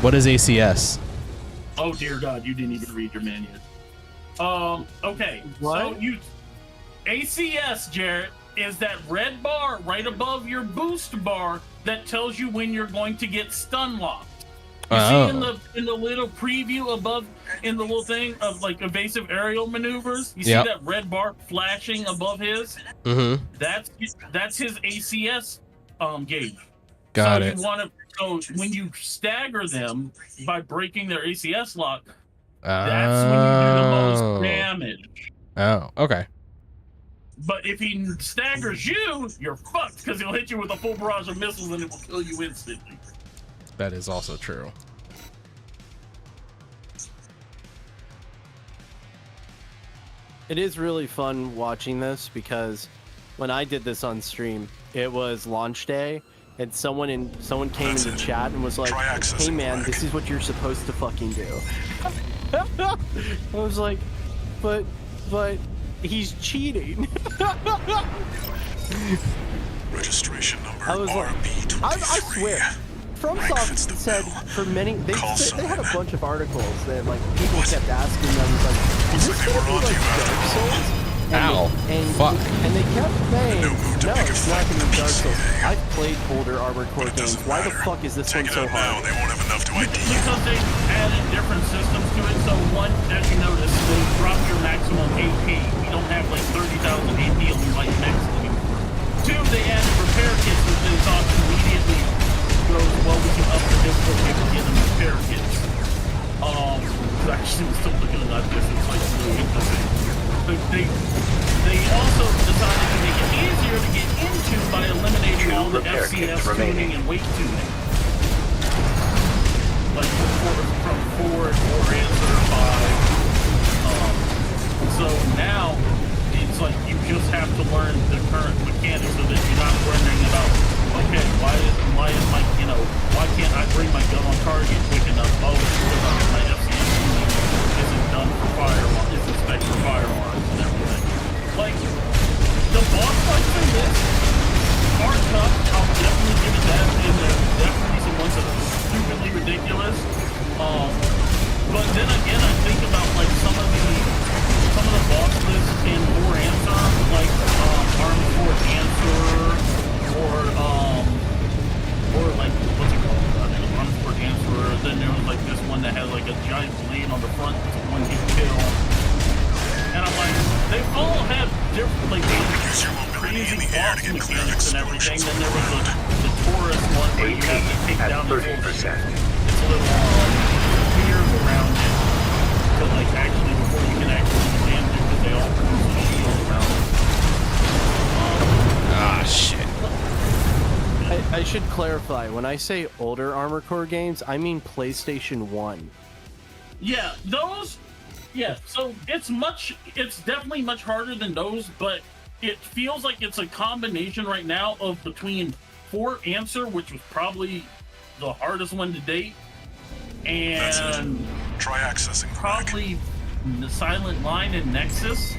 What is ACS? Oh dear God, you didn't even read your menu. Okay. What? So you ACS, Jarrett, is that red bar right above your boost bar that tells you when you're going to get stun locked. You see in the little preview above in the little thing of like evasive aerial maneuvers, you see Yep. that red bar flashing above his? Mm-hmm. That's his ACS gauge. Got so it. You want to so when you stagger them by breaking their ACS lock, that's when you do the most damage. Oh, okay. But if he staggers you, you're fucked because he'll hit you with a full barrage of missiles and it will kill you instantly. That is also true. It is really fun watching this because when I did this on stream, it was launch day, and someone came That's into it. chat and was like, Try accessing "Hey man, Greg." this is what you're supposed to fucking do." I was like, "But he's cheating." Registration number I was like, RB23. I swear, FromSoft fits the said bill. for many they Call had a sign. bunch of articles that like people kept asking them like, "Is Looks this like they gonna were be onto like you Dark after all. Souls?" Ow. And Fuck. And they kept saying, No mood to "No, pick a it's not fight gonna be with Dark Souls." PCA. I've played older Armored Core It games. doesn't Why the matter. fuck is this Take one it so out now, hard? they won't have enough to ID you. Because they added different systems to it. So one, as you notice, they drop your maximum AP. You don't have like 30,000 AP on your light max anymore. Two, they added repair kits, which they thought immediately goes, well, we can up the difficulty of getting repair kits. Actually, we're still looking at this. It's like really interesting. But they also decided to make it easier to get into by eliminating all the repair FCS kits remaining. tuning and weight tuning. Like from 4 answer 5. So now it's like you just have to learn the current mechanics so that you're not wondering about, okay, why is my, why can't I bring my gun on target quick enough? Oh, it's because my FCS tuning isn't done for firearms, isn't spec for firearms and everything. Like, the boss fights in this are tough. I'll definitely give it that, and there's definitely some ones that are stupidly ridiculous. But then again, I think about like some of the boss lists in War Answer, like Armed Force Answer, or like what's it called? I think Armed Force Answer. Then there was like this one that had like a giant blade on the front, it's a one-hit kill. And I'm like, they all have different, like, Use your mobility in crazy the air boss to get clear of mechanics and everything. explosions Then on there the was ground. the Taurus one where you have to take at down the whole 30%. it's a little spears around it to like actually before you can actually land it because they all produce a shield around it. Ah, shit. I should clarify. When I say older Armored Core games, I mean PlayStation 1. Yeah, those. Yeah, so it's definitely much harder than those, but it feels like it's a combination right now of between 4 Answer, which was probably the hardest one to date, That's it. and Try accessing Greg. probably the Silent Line and Nexus.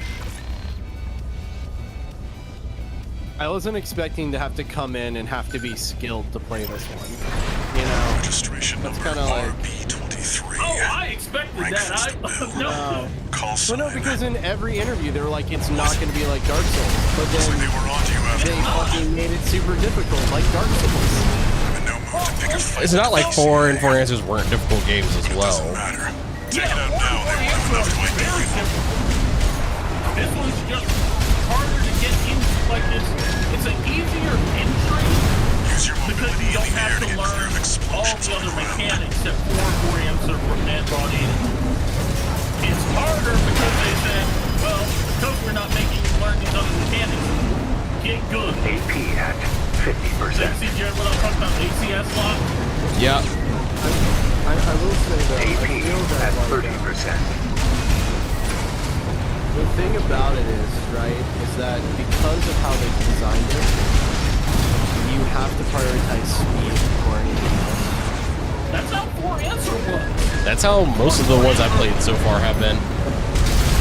I wasn't expecting to have to come in and have to be skilled to play this one. You know, Registration that's number kinda like- RB23. Oh, I expected Rank that. fits the bill. No. Call well, sign. no, because in every interview they were like, it's not going to be like Dark Souls, but Looks like they then were onto you after they all. fucking made it super difficult, like Dark Souls. In no mood to pick a fight It's not with like PCA. 4 and 4 Answers weren't difficult games as It well. doesn't matter. Take Yeah, it out now, they won't have enough to ID very you. difficult. This one's just harder to get into. Like this. get good. AP at 50%. See, Jared, what I'm talking about, ACS lock? Yeah. I will say though, I AP feel at that like, 30%. the thing about it is, right, is that because of how they designed it, you have to prioritize speed before anything else. That's how 4 answer was. That's how most of the ones I played so far have been.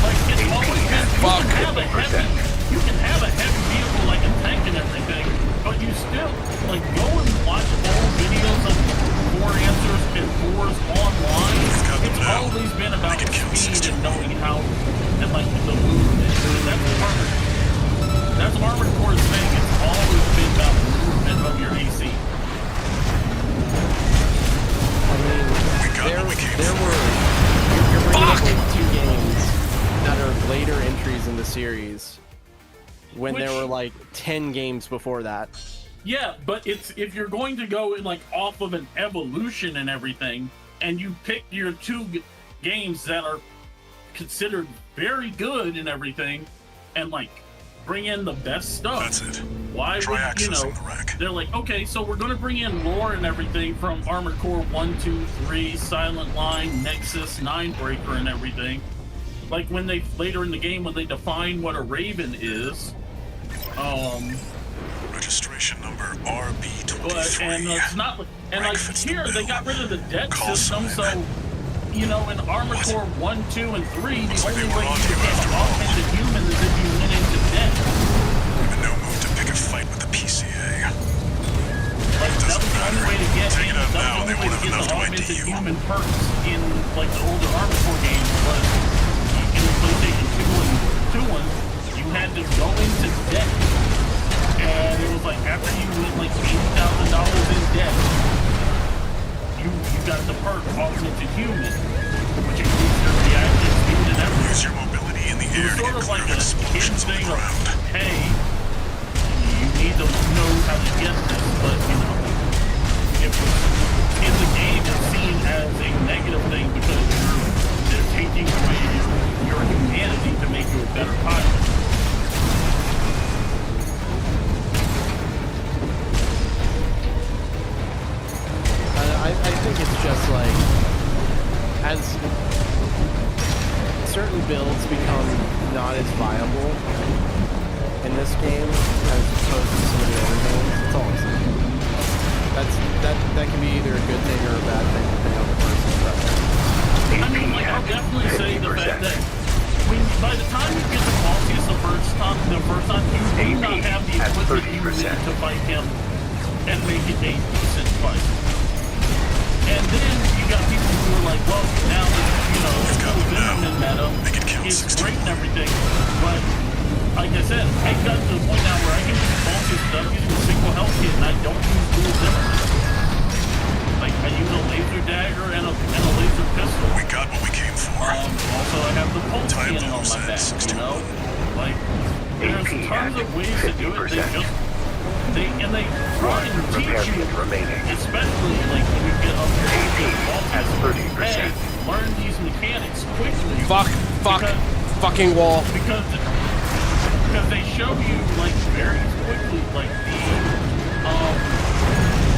Like, it's always been, Fuck. you can have a heavy vehicle like a tank and everything, but you still, like, go and watch old videos of 4 answers and 4s online. It's always been about speed and knowing how, and like the movement. That's Armored Core's thing. It's always been about movement of your AC. I mean, there were you're bringing up like 2 games that are later entries in the series when there were like 10 games before that. Yeah, but it's if you're going to go like off of an evolution and everything, and you pick your 2 games that are considered very good and everything, and like bring in the best stuff. That's it. Why Try would you know? accessing the wreck. They're like, okay, so we're gonna bring in lore and everything from Armored Core 1, 2, 3, Silent Line, Nexus, Ninebreaker, and everything. Like when they later in the game when they define what a Raven is. Registration number RB23. And it's not, and Rank like fits the here they bill. got rid of the debt Call system, so sign. you know in Armored What? Core 1, 2, and 3, the Looks like only they were way on you to you became after an all. offhanded human is if you went into debt. I'm in no mood to pick a fight with the PCA. Like that was the only way to get Take in, it out that now, was the they only way won't to have get the enough to ID augmented you. human perks in like the older Armored Core games was in the PlayStation 2 and you had to go into debt. And it was like after you went like $80,000 in debt, you got the perk augmented human, which includes your reaction speed and everything. Use your mobility in the It air was to sort get of clear like of a kid explosions on the thing of, ground. hey, you need to know how to get this, but you know, if in the game it's seen as a negative thing because they're taking away your humanity to make you a better pilot. I think it's just like as certain builds become not as viable in this game as opposed to some of the other games. That's all I'm saying. That can be either a good thing or a bad thing depending on the person's preference. I mean, like, I'll definitely say the fact that by the time you get to Maltese the first time, you do not have the equipment you need to fight him and make it a decent fight. And then you got people who are like, well, now that, you know, Venom and meta is great and everything, but like I said, I got to the point now where I can use Maltese stuff using a single health kit and I don't use dual zimmer. Like, I use a laser dagger and a laser pistol. We got what we came for. Also, I have the pulse cannon on my back, you know? Like, there's tons of ways to do it. They try and teach you, especially like when you get up to hey, learn these mechanics quickly. Fucking wall. Because they show you like very quickly, like the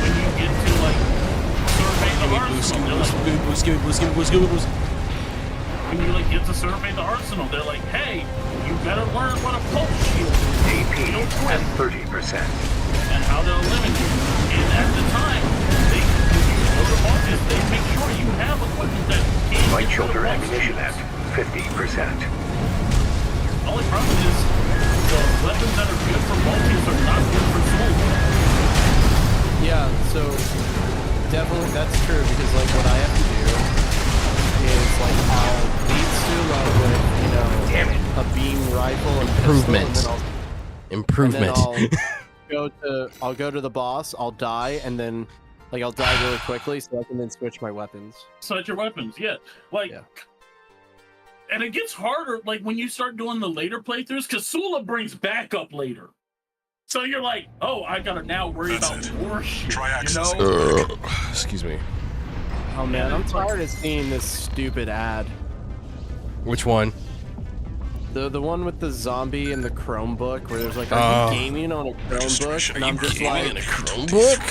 when you get to like survey the arsenal. When you like get to survey the arsenal, they're like, hey, you better learn what a pulse shield is. AP at 30%. And how to eliminate it. And at the time, they go to Maltese, they make sure you have equipment that can Light get shoulder rid of ammunition pulse at 50%. shields. Only problem is the weapons that are good for Maltese are not good for Soul. Yeah, so definitely that's true because like what I have to do is like I'll beat Sula with, you know, a beam rifle and pistol, Improvement. and then I'll go to the boss, I'll die, and then like I'll die really quickly so I can then switch my weapons. Switch your weapons, yeah. Like, yeah. And it gets harder like when you start doing the later playthroughs because Sula brings backup later. So you're like, oh, I gotta now worry about more shit, you know? Excuse me. Oh man, I'm tired of seeing this stupid ad. Which one? The one with the zombie and the Chromebook, where there's like, are you gaming on a Chromebook? And I'm just like, in a Chromebook?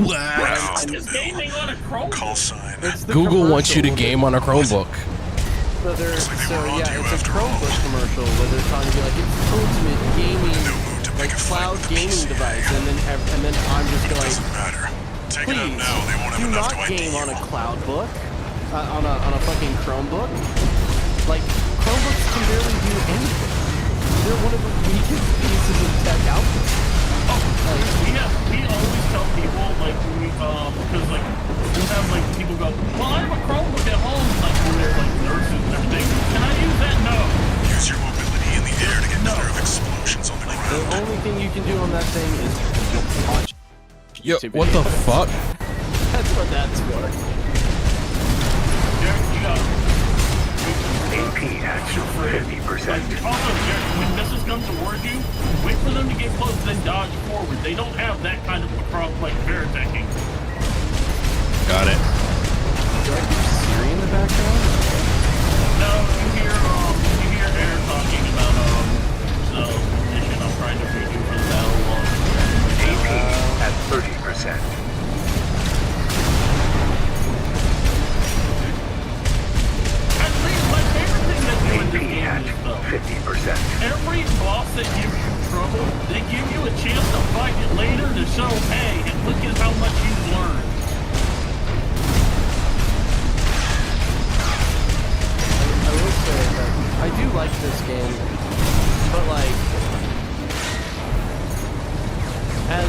Wow. It's gaming on a Chromebook. Call sign. it's the Google wants you to commercial game on a Chromebook. So, they were on to you it's a after all. Chromebook commercial where they're trying to be like, it's ultimate gaming, No mood to like pick a fight cloud with the gaming PC. device, and then I'm just It like, doesn't matter. Take it out please, now. They won't have do enough not to ID game you. on a cloud book, on a fucking Chromebook. Like, Chromebooks can barely do anything. They're one of the weakest pieces of tech out there. We always tell people, like, when we, because, like, we have, like, people go, well, I have a Chromebook at home, like, when they're, like, nurses and everything. Can I use that? No. Use your mobility in the air to get clear of explosions on the The ground. only thing you can do on that thing is watch Yo, YouTube what the videos. fuck? That's what that's for. Derek, you got AP at 50%. Also, Derek, when missiles come towards you, wait for them to get close, then dodge forward. They don't have that kind of like veriteching. Got it. Do I hear Siri in the background? No, you hear Aaron talking about the mission I'm trying to redo for the battle launch. AP at 30%. My favorite thing that they do in AP this game at is though, 50%. every boss that gives you trouble, they give you a chance to fight it later to show, hey, and look at how much you've learned. I will say that I do like this game, but like, as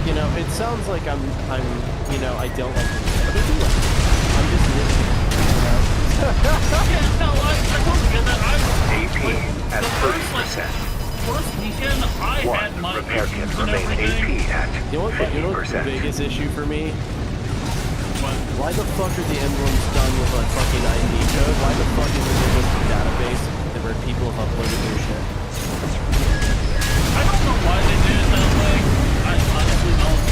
you know, it sounds like I'm, you know, I don't like it, but I do like it. I'm just listening, you know. Yeah, no, I totally get that. AP at the first weekend, I One had my repair kit issues and remain everything. AP at You know what's the 50%. biggest issue for me? But Why the fuck are the emblems done with a fucking ID code? Why the fuck isn't there just a database where people have uploaded their shit? I don't know why they did it that way. I honestly don't.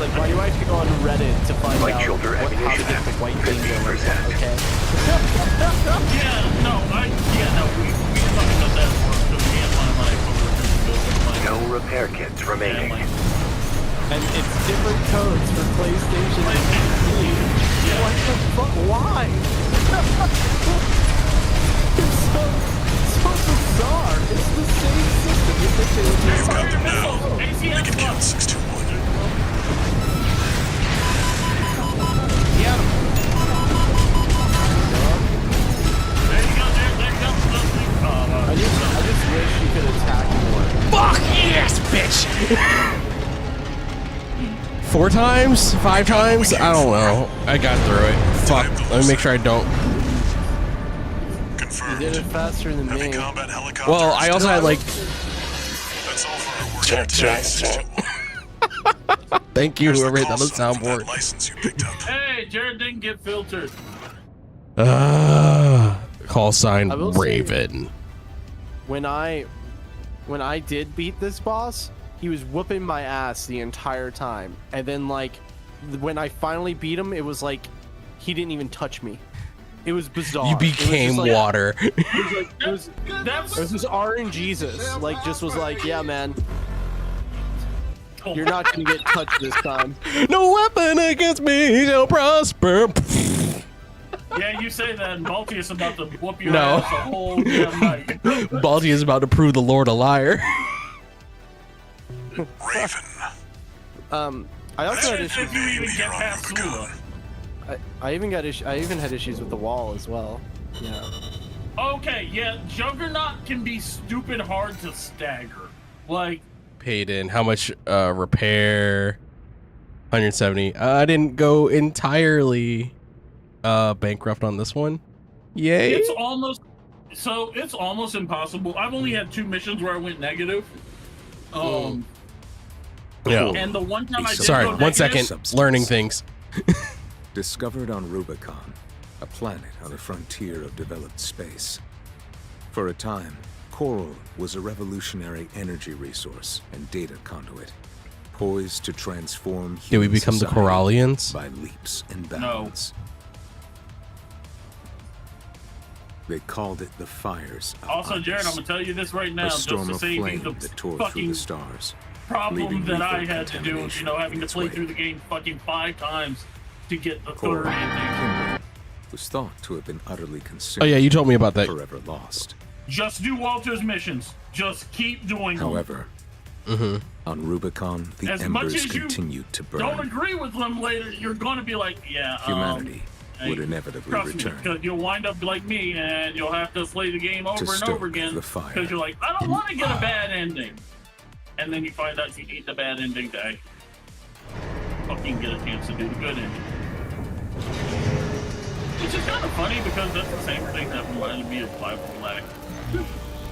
Like, why do I have to go on Reddit to find White out shoulder how to ammunition get the white thing going? 50%. Okay. Yeah, no, we didn't talk about that work because me and my coworkers built my No repair kits yeah, remaining. like, And it's different codes for PlayStation and PC. yeah. What the fuck? Why? It's so bizarre. It's the same system. You think they would You've just got them now. ACS They can kill plus. 621. Yeah. There you go, there you go. I just wish you could attack more. Fuck yes, bitch! 4 times? 5 times? I don't know. I got through it. Fuck. Let me make sure I don't. You Confirmed. did it faster than Heavy me. combat helicopter. Well, I also had like. That's all for our work here today. 621. Thank you, Here's the whoever hit call that sign from that soundboard. license you picked up. Hey, Jared didn't get filtered. Call sign I will say- Raven. When I did beat this boss, he was whooping my ass the entire time. And then like when I finally beat him, it was like he didn't even touch me. It was bizarre. You It was became just like- water. It was That's just RNGesus. Like just was like, yeah, man, you're not gonna get touched this time. No weapon against me shall prosper. yeah. You say that, and Balti is about to whoop your No. ass a whole damn night. Balti is about to prove the Lord a liar. Raven. I also had That's issues. If you even Name get here on past Rubicon. Sula. I even had issues with the wall as well. Yeah. Okay, yeah, Juggernaut can be stupid hard to stagger. Like, Paid in how much repair? 170. I didn't go entirely bankrupt on this one. Yay. it's almost impossible. I've only had 2 missions where I went negative. Yeah. And the one time I did Sorry, go 1 negative, second. Learning things. Discovered on Rubicon, a planet on the frontier of developed space. For a time, Kuro was a revolutionary energy resource and data conduit, poised to transform Did we human become the society. Corallians? By leaps and bounds. They called it the fires of Also, Jared, I'm Iris, gonna tell you this right now, a just storm to of save you flame the that tore through fucking the stars. problem leaving that I lethal had to do, contamination having in to its play wake. through the game fucking 5 times to get the Kuro third ending. was thought to have been utterly consumed. Oh yeah, you told me about that. Forever lost. Just do Walter's missions. Just keep doing them. However, on Rubicon, the As much embers as you continued to burn. don't agree with them later, you're gonna be like, yeah, Humanity would hey, inevitably trust me, return. because you'll wind up like me, and you'll have to play the game over and stoke over again. the fire. Because you're like, I don't want to get a bad ending. And then you find out you need the bad ending to fucking get a chance to do the good ending. Which is kind of funny because that's the same thing that reminded me of Bible Black.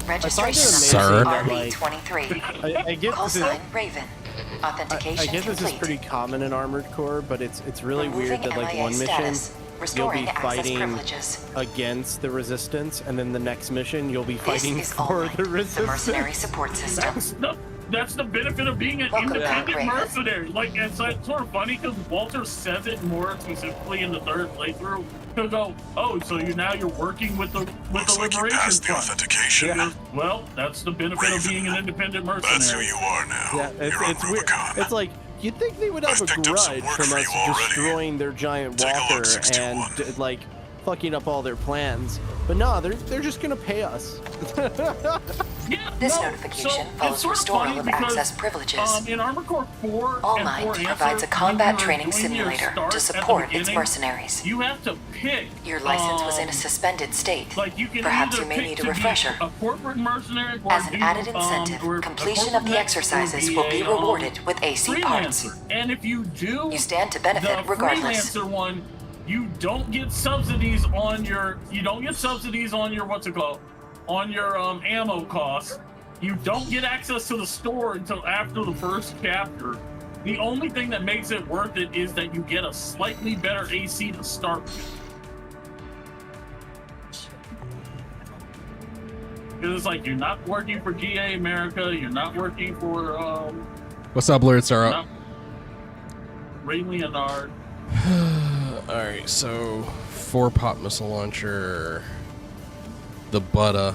Registration Sir. number Like, RB23. I get Call this is, sign Raven. Authentication I get this is complete. pretty common in Armored Core, but it's really weird that like MIA one mission status. you'll Restoring be access fighting privileges. against the Resistance, and then the next mission you'll be This fighting is for All Might, the the Resistance. mercenary support system. That's the benefit of being an Welcome back, independent Raven. mercenary. Like, it's like, sort of funny because Walter says it more specifically in the third playthrough. He'll go, "Oh, so you're working with the Looks like you Liberation passed the Front." authentication. He goes, well, that's the benefit of being an independent mercenary. That's who you are now. Yeah, You're on it's weird. Rubicon. It's like you'd think they would have I've a picked up some grudge work from for us you already. destroying their giant Take a walker look, 621. and like fucking up all their plans. But no, they're just gonna pay us. Yeah, This no, notification so follows it's sort of restoral funny of because, access privileges. In Armored Core 4 All and Might 4 provides Answer, a combat when you are training doing your simulator start to at the support its beginning, mercenaries. You have to pick. Your license was in a suspended state. Like you can Perhaps either you may pick need to a be refresher. a corporate mercenary or As an do, added incentive, or a completion of the corporate exercises or will be a, rewarded with AC parts. freelancer. And if you do, You stand to benefit the regardless. freelancer one, you don't get subsidies on your what's it called, on your ammo costs. You don't get access to the store until after the first chapter. The only thing that makes it worth it is that you get a slightly better AC to start with. Because it's like you're not working for GA America, you're not working for What's up, Blurts are up? Ray Leonard. Alright, so 4-pop missile launcher, the Buddha.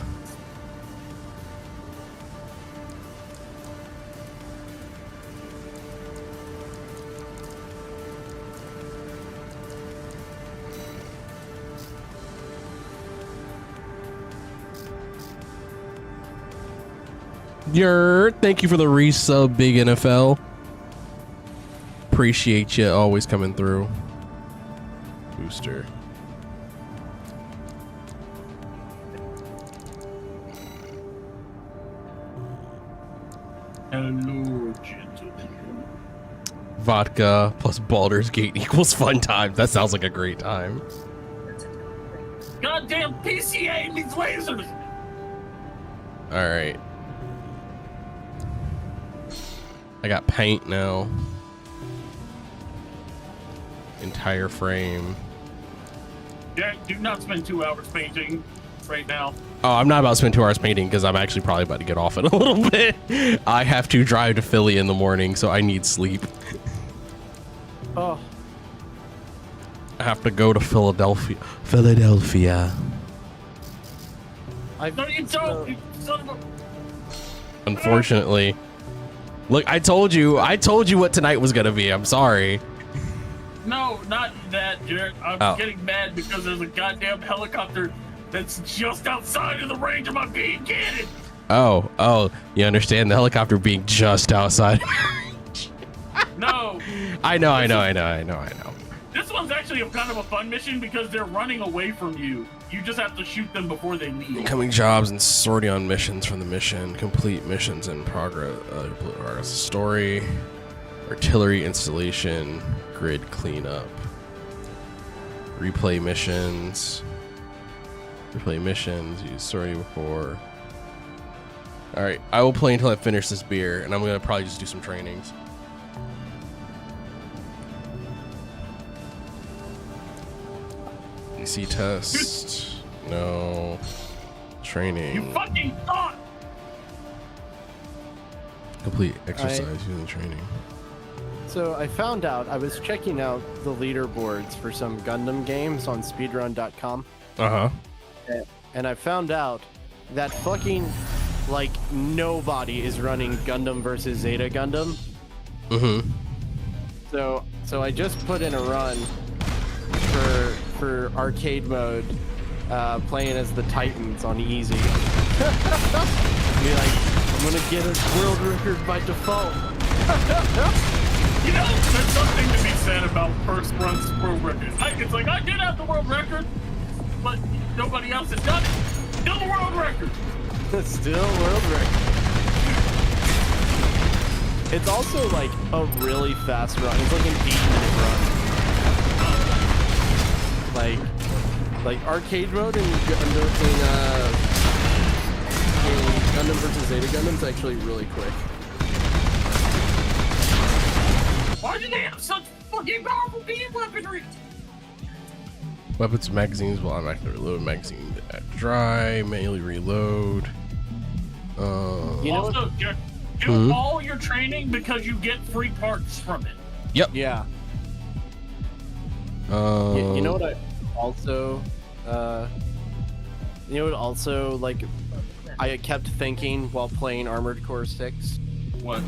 Thank you for the resub, Big NFL. Appreciate you always coming through. Booster. Hello, gentlemen. Vodka plus Baldur's Gate equals fun time. That sounds like a great time. Goddamn PCA needs lasers! Alright. I got paint now. Entire frame. Jack, do not spend 2 hours painting right now. Oh, I'm not about to spend 2 hours painting because I'm actually probably about to get off in a little bit. I have to drive to Philly in the morning, so I need sleep. Oh, I have to go to Philadelphia. Philadelphia. No, you don't! You son of a... Unfortunately. Look, I told you what tonight was gonna be. I'm sorry. No, not that, Jared. I'm getting mad because there's a goddamn helicopter that's just outside of the range of my beam cannon! Oh, you understand the helicopter being just outside. No! I know. This one's actually kind of a fun mission because they're running away from you. You just have to shoot them before they leave. Incoming jobs and sorting on missions from the mission. Complete missions in progress. Story. Artillery installation. Grid cleanup. Replay missions. Use story before. Alright, I will play until I finish this beer, and I'm gonna probably just do some trainings. DC test. No. Training. You fucking thought! Complete exercise using training. so I found out, I was checking out the leaderboards for some Gundam games on speedrun.com. Uh-huh. and I found out that fucking like nobody is running Gundam versus Zeta Gundam. Mm-hmm. So I just put in a run for arcade mode, playing as the Titans on easy. Be like, I'm gonna get a world record by default. You know, there's something to be said about first run's world record. It's like, I did have the world record, but nobody else has done it. Still the world record. Still world record. It's also like a really fast run. It's like an 8-minute run. Like arcade mode in Gundam versus Zeta Gundam's actually really quick. Why do they have such fucking powerful beam weaponry? Weapons and magazines will automatically reload. Magazine dry, manually reload. You know, also, do all your training because you get free parts from it. Yep. Yeah. You know what I also, like, I kept thinking while playing Armored Core 6? What?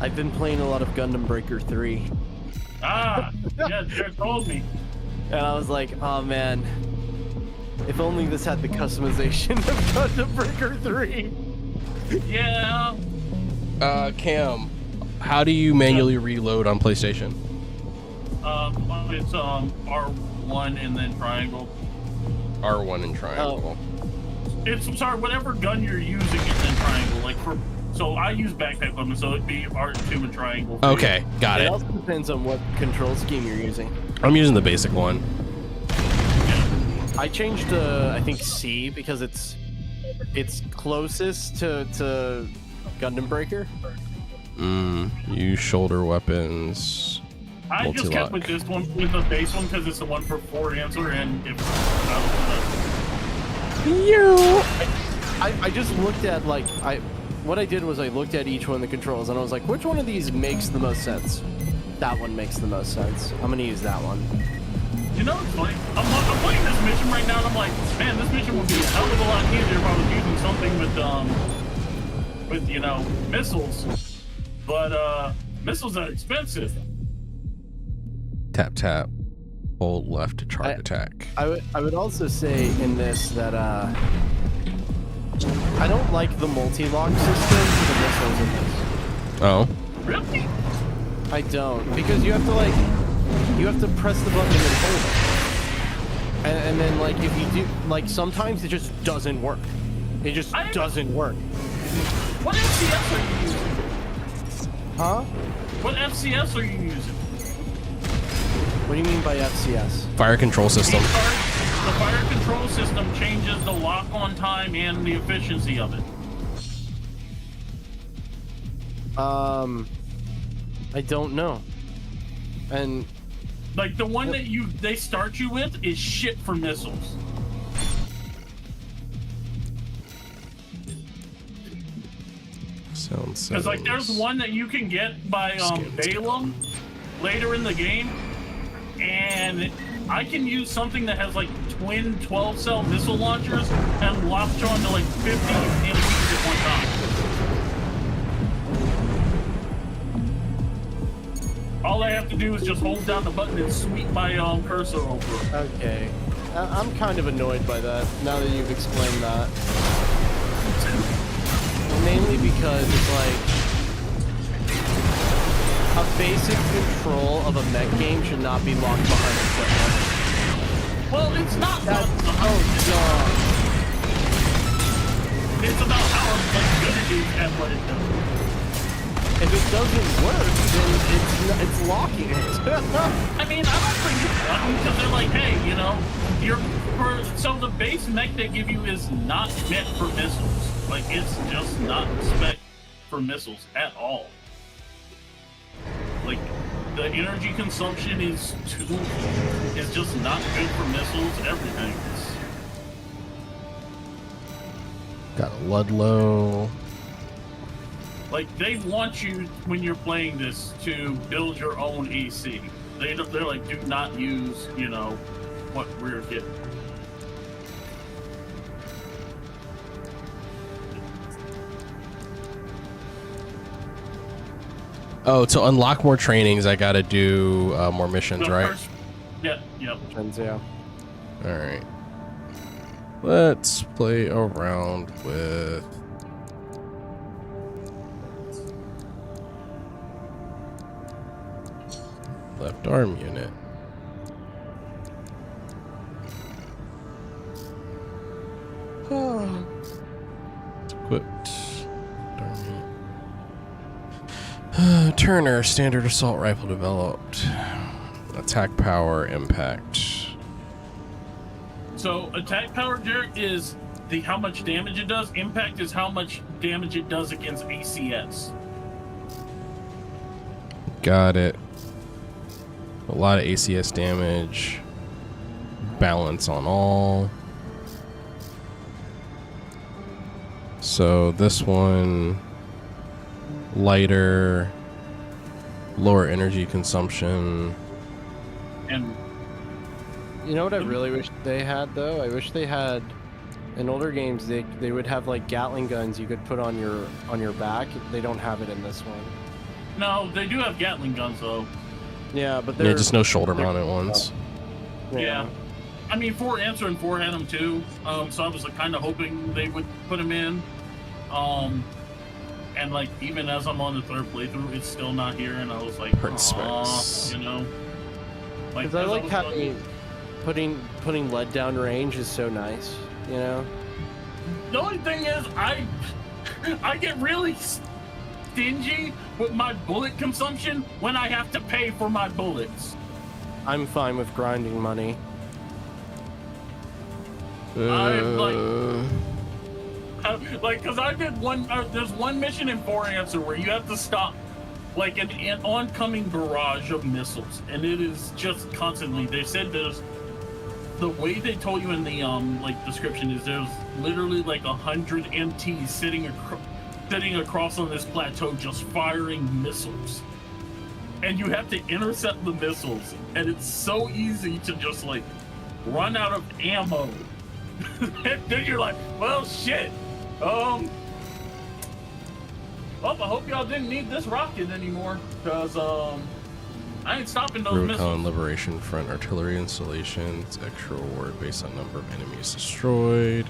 I've been playing a lot of Gundam Breaker 3. Ah, yeah, Jared told me. And I was like, oh man, if only this had the customization of Gundam Breaker 3. Yeah. Cam, how do you manually reload on PlayStation? It's R1 and then triangle. R1 and triangle. Whatever gun you're using and then triangle. So I use backpack weapon, so it'd be R2 and triangle. Okay, got it. It also depends on what control scheme you're using. I'm using the basic one. I changed to, I think, C because it's closest to Gundam Breaker. Use shoulder weapons. I just kept with this one, with the base one, because it's the one for 4 answer, and if I just looked at what I did was I looked at each one of the controls and I was like, which one of these makes the most sense? That one makes the most sense. I'm gonna use that one. You know, it's funny. I'm playing this mission right now, and I'm like, man, this mission would be a hell of a lot easier if I was using something with missiles. But missiles are expensive. Tap tap. Hold left to charge attack. I would also say in this that I don't like the multi-lock system for the missiles in this. Oh. Really? I don't, because you have to press the button and then hold it. And then if you do, sometimes it just doesn't work. It just doesn't work. What FCS are you using? Huh? What FCS are you using? What do you mean by FCS? Fire control system. The fire control system changes the lock-on time and the efficiency of it. I don't know. And the one that they start you with is shit for missiles. Sounds. Because there's one that you can get by Balaam later in the game, and I can use something that has twin 12-cell missile launchers and launch onto 50 enemies at one time. All I have to do is just hold down the button and sweep my cursor over. Okay. I'm kind of annoyed by that, now that you've explained that. Mainly because it's a basic control of a mech game should not be locked behind equipment. Well, it's not. It's about how good it is at what it does. If it doesn't work, then it's locking it. I mean, I don't think it's locking because they're like, hey, so the base mech they give you is not meant for missiles. It's just not spec for missiles at all. The energy consumption is just not good for missiles. Everything. Got a Ludlow. They want you when you're playing this to build your own AC. They're do not use what we're getting. Oh, to unlock more trainings, I gotta do more missions, The right? first- Yeah, yep. Yeah. All right. Let's play around with. Left arm unit. Equipped. Turner, standard assault rifle developed. Attack power, impact. So attack power, Jared, is how much damage it does. Impact is how much damage it does against ACS. Got it. A lot of ACS damage. Balance on all. So this one, lighter, lower energy consumption. And you know what I really wish they had though? I wish they had in older games they would have like Gatling guns you could put on your back. They don't have it in this one. no, they do have Gatling guns though. Yeah, but they're Yeah, just no shoulder mounted ones. Yeah. I mean, 4 Answer and 4 had them too. So I was like, kind of hoping they would put them in. And like even as I'm on the 3rd playthrough, it's still not here, and I was like, Specs. you know. Because I like having putting lead down range is so nice, you know. The only thing is, I get really stingy with my bullet consumption when I have to pay for my bullets. I'm fine with grinding money. Because I did one. There's one mission in 4 Answer where you have to stop, like an oncoming barrage of missiles, and it is just constantly. They said there's the way they told you in the description is there's literally like 100 MTs sitting across on this plateau just firing missiles, and you have to intercept the missiles, and it's so easy to just like run out of ammo. And then you're like, well, shit. Well, I hope y'all didn't need this rocket anymore, because I ain't stopping those Rubicon missiles. Liberation Front artillery installations. Extra reward based on number of enemies destroyed.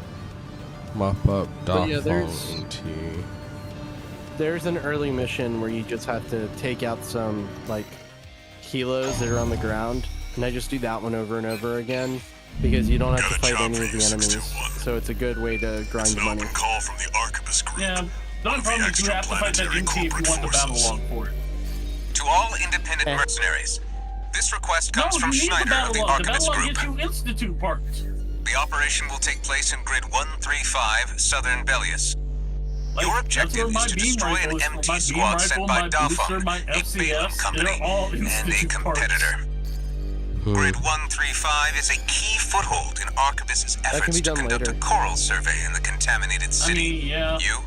Mop up, dock, yeah, there's an early mission where you just have to take out some like kilos that are on the ground, and I just do that one over and over again because you don't have to fight any of the enemies. So it's a good way to grind the money. Call from the Arquebus group. Yeah, the only problem is you have to fight that MT if you want the battle log for it. To all independent mercenaries, this request comes from you need Schneider the of the battle log. The Arquebus battle log group. gets you Institute parts. The operation will take place in Grid 135, Southern Belius. Your objective is to destroy an MT squad sent by Dafeng, a Balaam company, and a competitor. Grid 135 is a key foothold in Arquebus's efforts to conduct a coral survey in the contaminated city.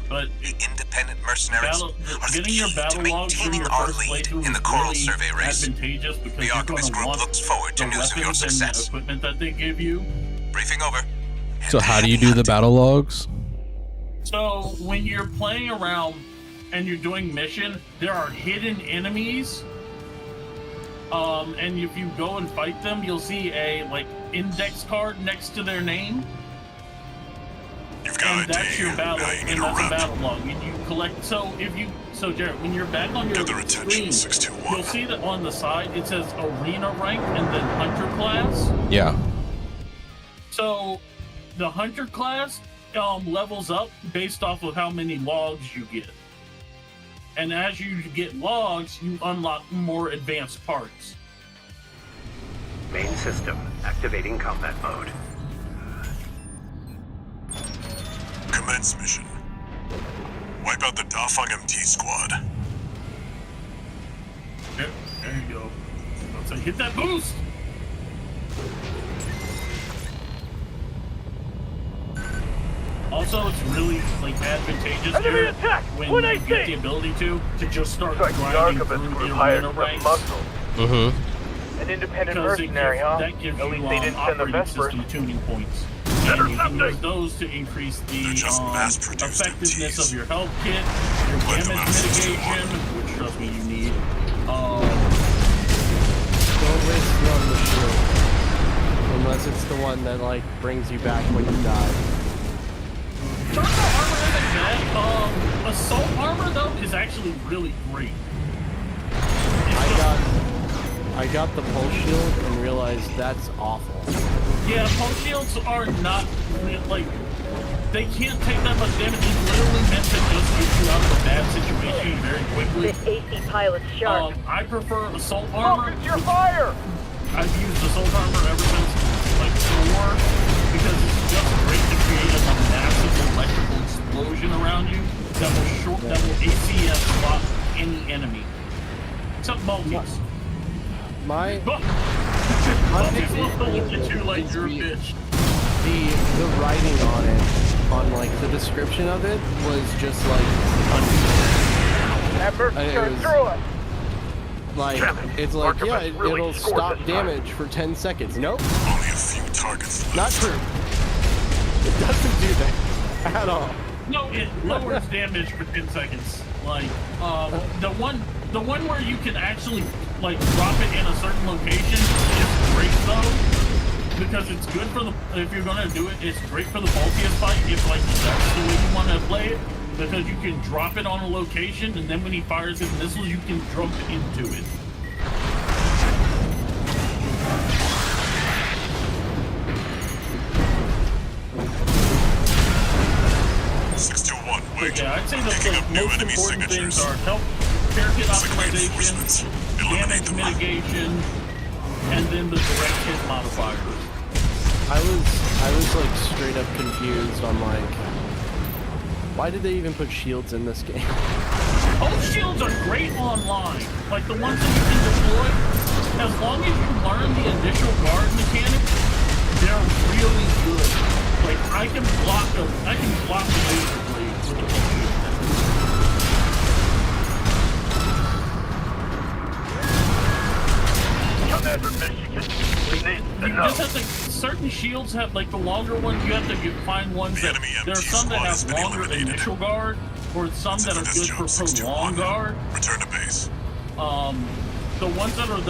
But the independent mercenaries, are the getting your key to battle logs from maintaining your our first lead playthrough in the is coral really survey race. advantageous because The you're Arquebus gonna group want looks forward to the news of your weapons and success. equipment that they give you. Briefing over. So how do you do the battle logs? So when you're playing around and you're doing mission, there are hidden enemies. And if you go and fight them, you'll see a like index card next to their name. And that's your battle, and that's a battle log. And you collect. So Jared, when you're back on your screen, you'll see that on the side it says Arena rank and then Hunter class. Yeah. So the Hunter class levels up based off of how many logs you get. And as you get logs, you unlock more advanced parts. Main system activating combat mode. Commence mission. Wipe out the Dafeng MT squad. There you go. So hit that boost. Also, it's really like advantageous here when you get the ability to just start grinding through the arena ranks. An independent Because mercenary, huh? that gives At you least they didn't send the operating best system person. tuning points. And you can use those to increase the effectiveness of your health kit, your damage mitigation, which trust me, you need. Don't risk throwing the shield. Unless it's the one that, like, brings you back when you die. Turtle armor isn't bad. Assault armor, though, is actually really great. I got the pulse shield and realized that's awful. Yeah, pulse shields are not, like, they can't take that much damage. It's literally meant to just get you out of a bad situation very quickly. This AC pilot's sharp. I prefer assault armor. Focus your fire! I've used assault armor ever since, like, 4, because it's just great to create a massive electrical explosion around you that will ACS block any enemy. Except Maltese. My Maltese will look at you like you're a bitch. The writing on it, on like the description of it, was just like Turn through it! like it's like, yeah, it'll stop damage for 10 seconds. Nope. Only a few targets left. Not true. It doesn't do that at all. No, it lowers damage for 10 seconds. Like, the one where you can actually, like, drop it in a certain location is great, though, because it's good for the, if you're gonna do it, it's great for the bulkiest fight, if, like, that's the way you want to play it, because you can drop it on a location, and then when he fires his missiles, you can jump into it. Yeah, I'd say the most important things are care kit optimization, damage mitigation, and then the direct hit modifiers. I was like straight up confused on like, why did they even put shields in this game? All shields are great online. Like the ones that you can deploy, as long as you learn the initial guard mechanic, they're really good. Like I can block the laser blade with the shield. You just have to, certain shields have, like the longer ones, you have to find ones that, there are some that have longer initial guard, or some that are good for prolonged guard. Return to base. The ones that are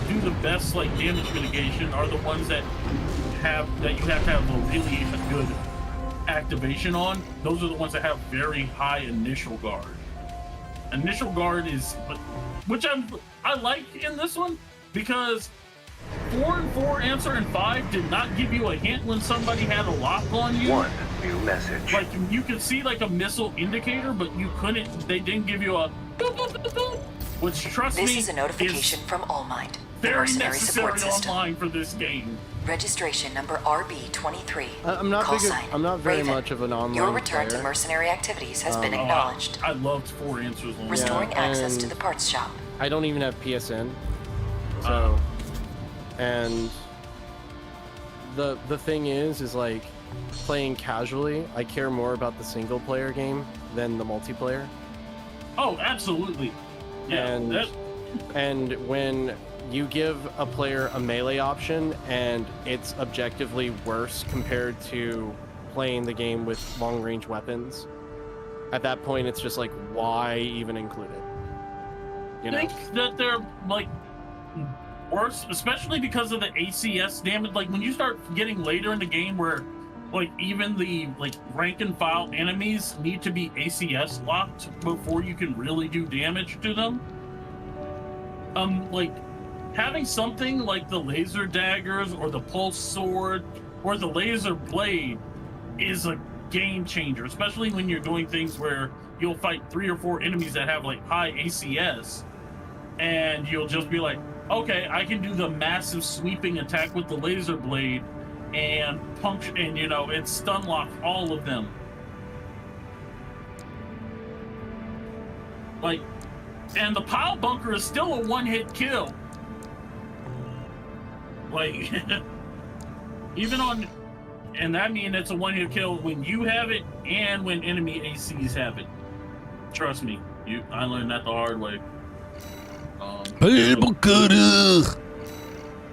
do the best, like, damage mitigation are the ones that you have to have a really good activation on. Those are the ones that have very high initial guard. Initial guard is, which I like in this one, because 4 and 4 answer and 5 did not give you a hint when somebody had a lock on you. One new message. Like you could see like a missile indicator, but you couldn't. They didn't give you a boop, boop, boop, boop, which trust me, this is a notification from All Might, the very mercenary necessary support system. online for this game. Registration number RB23. I'm not very Raven. much of an online Your return player. To mercenary activities has been acknowledged. I loved 4 answers online. Restoring access to the parts shop. I don't even have PSN. So, and the thing is like playing casually, I care more about the single player game than the multiplayer. Oh, absolutely. Yeah. And when you give a player a melee option and it's objectively worse compared to playing the game with long range weapons, at that point it's just like, why even include it? You know? I think that they're like worse, especially because of the ACS damage. Like when you start getting later in the game where like even the like rank and file enemies need to be ACS locked before you can really do damage to them. Like having something like the laser daggers or the pulse sword or the laser blade is a game changer, especially when you're doing things where you'll fight 3 or 4 enemies that have like high ACS, and you'll just be like, okay, I can do the massive sweeping attack with the laser blade and puncture, and you know, it stun lock all of them. Like, and the pile bunker is still a one-hit kill. Like, even on, and that means it's a one-hit kill when you have it and when enemy ACs have it. Trust me, I learned that the hard way.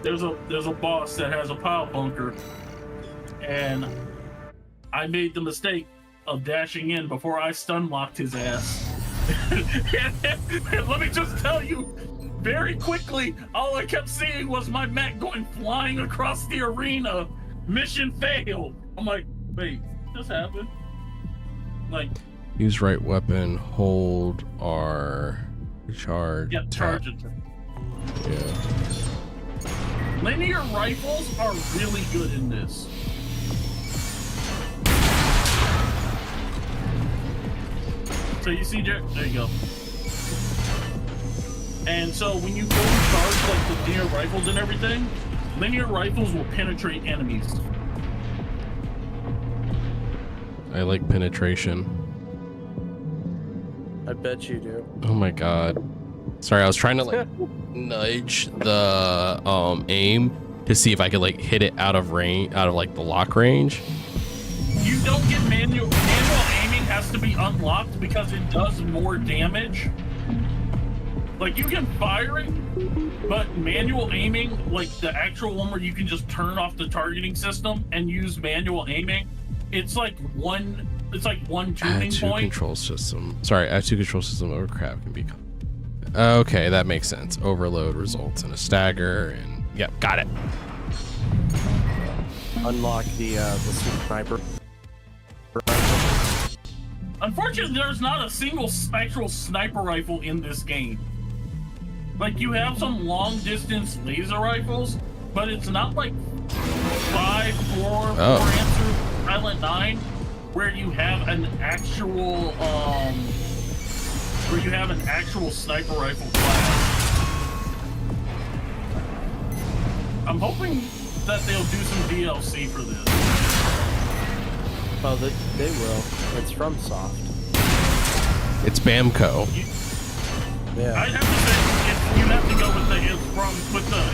There's a boss that has a pile bunker, and I made the mistake of dashing in before I stun locked his ass. And let me just tell you, very quickly, all I kept seeing was my mech going flying across the arena. Mission failed. I'm like, wait, this happened? Like, use right weapon, hold R, charge. Yeah, charge it. Yeah. Linear rifles are really good in this. So you see, there you go. And so when you go and charge like the linear rifles and everything, linear rifles will penetrate enemies. I like penetration. I bet you do. Oh my god. Sorry, I was trying to like nudge the aim to see if I could like hit it out of range, out of like the lock range. You don't get manual aiming has to be unlocked because it does more damage. Like you can fire it, but manual aiming, like the actual one where you can just turn off the targeting system and use manual aiming, it's like one tuning Add to point. control system. Sorry, add to control system overcraft can be. Okay, that makes sense. Overload results in a stagger, and yep, got it. Unlock the sniper. Unfortunately, there's not a single actual sniper rifle in this game. Like, you have some long-distance laser rifles, but it's not like 5, 4 answer Silent 9, where you have an actual, sniper rifle class. I'm hoping that they'll do some DLC for this. Oh, they will. It's from Soft. It's Bamco. Yeah. I'd have to say you have to go with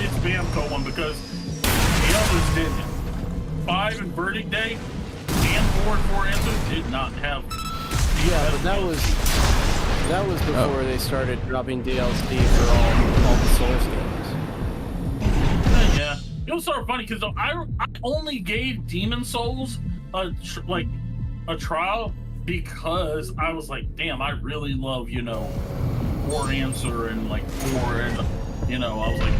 it's Bamco one because the others didn't. 5 and Verdict Day and 4 and 4 Answers did not have. Yeah, but that was before they started dropping DLC for all the Souls games. Yeah, it was sort of funny because I only gave Demon Souls a trial because I was like, damn, I really love 4 Answer and like 4 and I was like,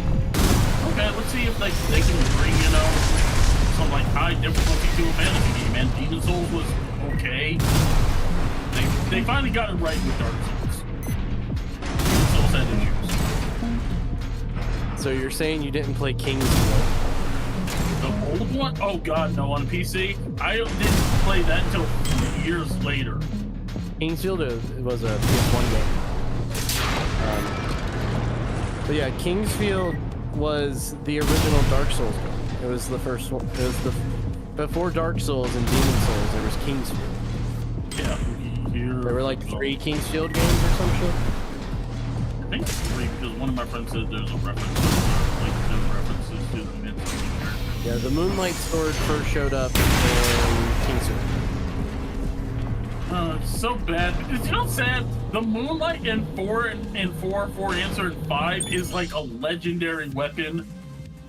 okay, let's see if they can bring some like high difficulty to a fantasy game. And Demon Souls was okay. They finally got it right with Dark Souls. Demon Souls had issues. So you're saying you didn't play Kingsfield? The old one? Oh god, no, on PC? I didn't play that until years later. Kingsfield was a PS1 game. But yeah, Kingsfield was the original Dark Souls game. It was the first one. It was before Dark Souls and Demon Souls, there was Kingsfield. Yeah. There were like 3 Kingsfield games or some shit. I think 3 because one of my friends said there's a reference, like there's references to the mid. Yeah, the Moonlight Sword first showed up in Kingsfield. It's so bad. It's sad. The Moonlight in 4 Answer and 5 is like a legendary weapon.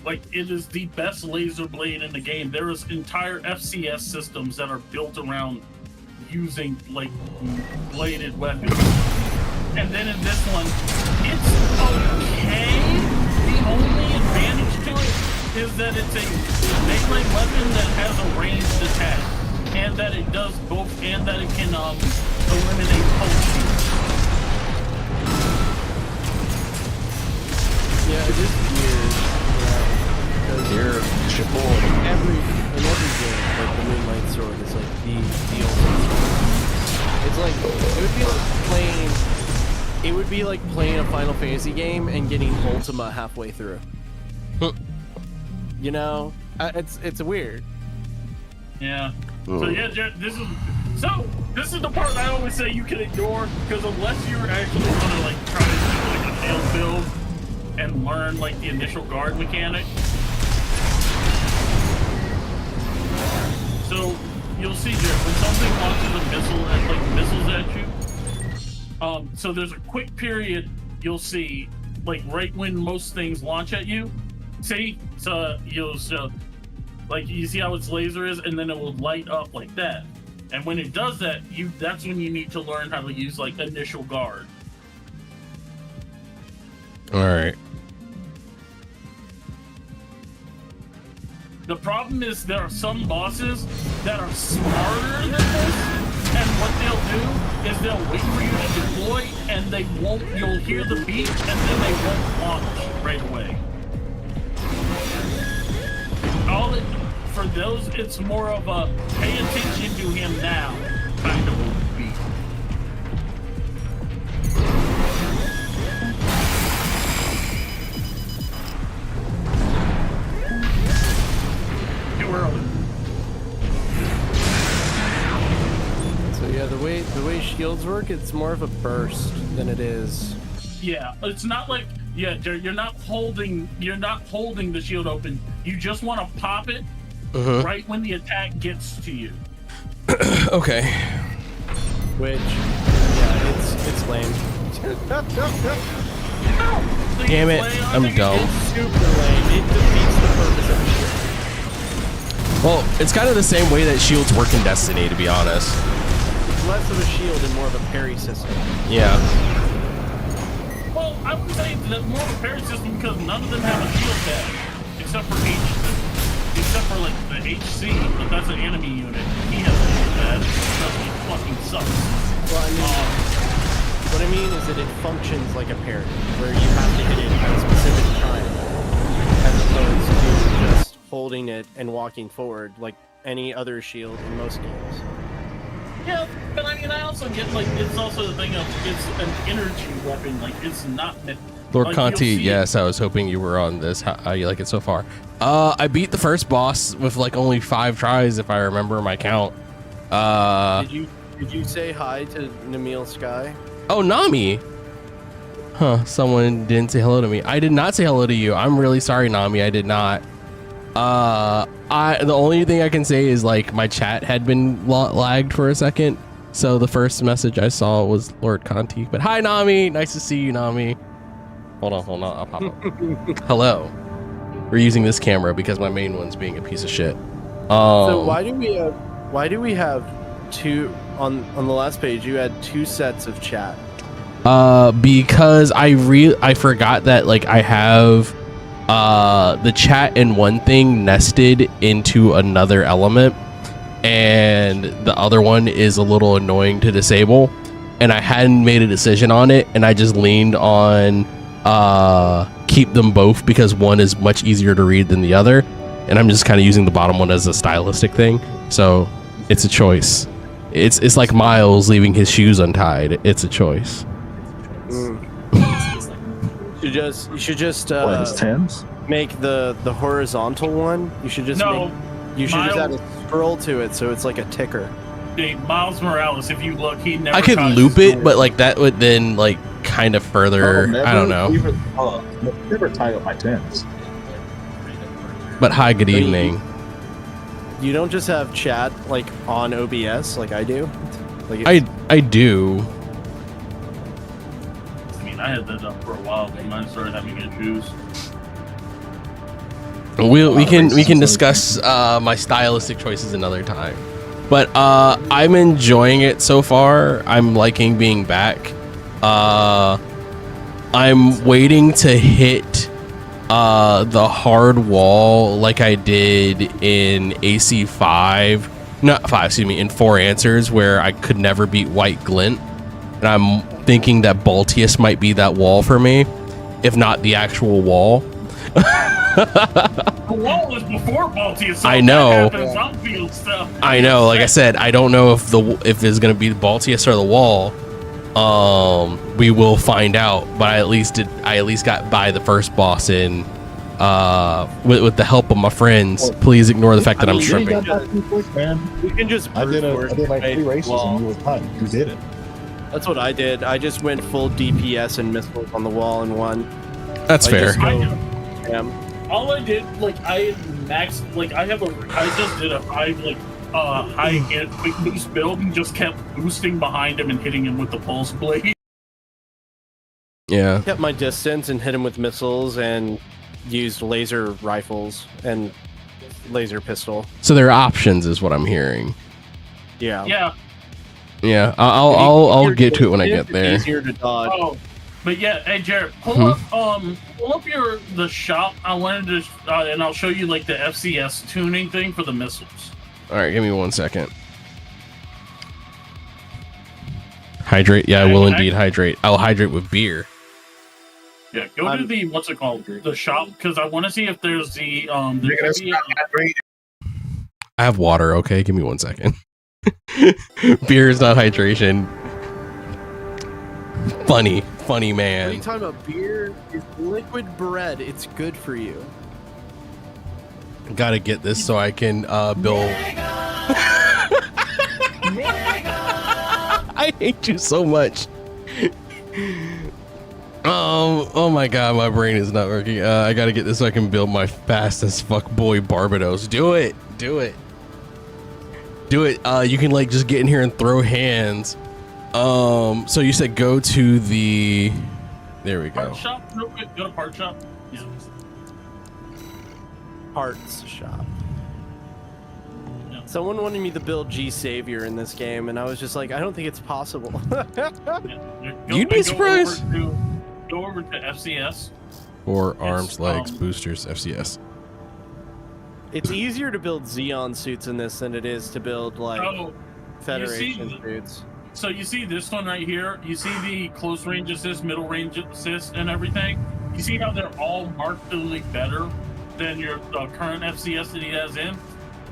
Like it is the best laser blade in the game. There is entire FCS systems that are built around using like bladed weapons. And then in this one, it's okay. The only advantage to it is that it's a melee weapon that has a ranged attack, and that it does both, and that it can eliminate pulse shields. Yeah, it is weird. Because in every game, like the Moonlight Sword is like the ultimate sword. It's like it would be like playing a Final Fantasy game and getting Ultima halfway through. It's weird. Yeah. So yeah, this is the part I always say you can ignore, because unless you're actually gonna like try to do like a nail build and learn like the initial guard mechanic. So you'll see there when something launches a missile and like missiles at you. So there's a quick period you'll see, like right when most things launch at you. See, so like you see how its laser is, and then it will light up like that. And when it does that, that's when you need to learn how to use like initial guard. All right. The problem is there are some bosses that are smarter than this, and what they'll do is they'll wait for you to deploy, and you'll hear the beat, and then they won't launch right away. For those, it's more of a pay attention to him now kind of a beat. Too early. So yeah, the way shields work, it's more of a burst than it is. Yeah, it's not like you're not holding the shield open. You just want to pop it right when the attack gets to you. Okay. Which, yeah, it's lame. Damn it, I'm dumb. It's super lame. It defeats the purpose of the shield. Well, it's kind of the same way that shields work in Destiny, to be honest. It's less of a shield and more of a parry system. Yeah. Well, I would say that more of a parry system because none of them have a shield dash, except for like the HC, but that's an enemy unit. He has a shield dash, so he fucking sucks. Well, I mean, what I mean is that it functions like a parry, where you have to hit it at a specific time, as opposed to just holding it and walking forward like any other shield in most games. Yeah, but I mean, I also get like it's also the thing of it's an energy weapon. Like it's not. Lord like, Conti, yes, it. I was hoping you were on this. How you like it so far? I beat the first boss with like only 5 tries, if I remember my count. Did you say hi to Namil Sky? Oh, Nami. Huh? Someone didn't say hello to me. I did not say hello to you. I'm really sorry, Nami. I did not. The only thing I can say is like my chat had been lagged for a second, so the first message I saw was Lord Conti. But hi, Nami. Nice to see you, Nami. Hold on. I'll pop up. Hello. We're using this camera because my main one's being a piece of shit. So why do we have two on the last page? You had 2 sets of chat. Because I forgot that like I have the chat in one thing nested into another element, and the other one is a little annoying to disable, and I hadn't made a decision on it, and I just leaned on keep them both because one is much easier to read than the other, and I'm just kind of using the bottom one as a stylistic thing. So it's a choice. It's like Miles leaving his shoes untied. It's a choice. You should just Tens? make the horizontal one. You should just add a scroll to it so it's like a ticker. Hey, Miles Morales, if you look, he never. I could loop it, but like that would then like kind of further. I don't know. Never tie up my tens. But hi, good evening. You don't just have chat like on OBS like I do. Like I do. I mean, I had that up for a while, but mine started having issues. We can discuss my stylistic choices another time. But I'm enjoying it so far. I'm liking being back. I'm waiting to hit the hard wall like I did in AC5. Not 5, excuse me, in 4 Answers, where I could never beat White Glint. And I'm thinking that Baltius might be that wall for me, if not the actual wall. The wall was before Baltius. So I know. Stuff. I know. Like I said, I don't know if it's gonna be the Baltius or the wall. We will find out. But I at least got by the first boss in with the help of my friends. Please ignore the fact that I'm shrimping. You can just I did like 3 races and you was done. You did it. That's what I did. I just went full DPS and missiles on the wall and won. That's fair. All I did, like I maxed, like I just did a high hit quick boost build and just kept boosting behind him and hitting him with the pulse blade. Yeah. Kept my distance and hit him with missiles and used laser rifles and laser pistol. So there are options, is what I'm hearing. Yeah. Yeah. Yeah, I'll get to it when I get there. Easier to dodge. Oh, but yeah, hey Jared, pull up the shop. I wanted to, and I'll show you like the FCS tuning thing for the missiles. All right, give me 1 second. Hydrate. Yeah, I will indeed hydrate. I'll hydrate with beer. Yeah, go to the what's it called? The shop, because I want to see if there's the I have water. Okay, give me 1 second. Beer is not hydration. Funny man. What are you talking about? Beer is liquid bread. It's good for you. Gotta get this so I can build. I hate you so much. Oh my god, my brain is not working. I gotta get this so I can build my fast as fuck boy Barbados. Do it. You can like just get in here and throw hands. So you said go to the. There we go. Part shop, real quick. Go to part shop. Yeah. Parts shop. Someone wanted me to build G Savior in this game, and I was just like, I don't think it's possible. You'd be surprised. Go over to FCS. Or arms, legs, boosters, FCS. It's easier to build Xeon suits in this than it is to build like Federation suits. So you see this one right here? You see the close range assist, middle range assist, and everything? You see how they're all markedly better than your current FCS that he has in?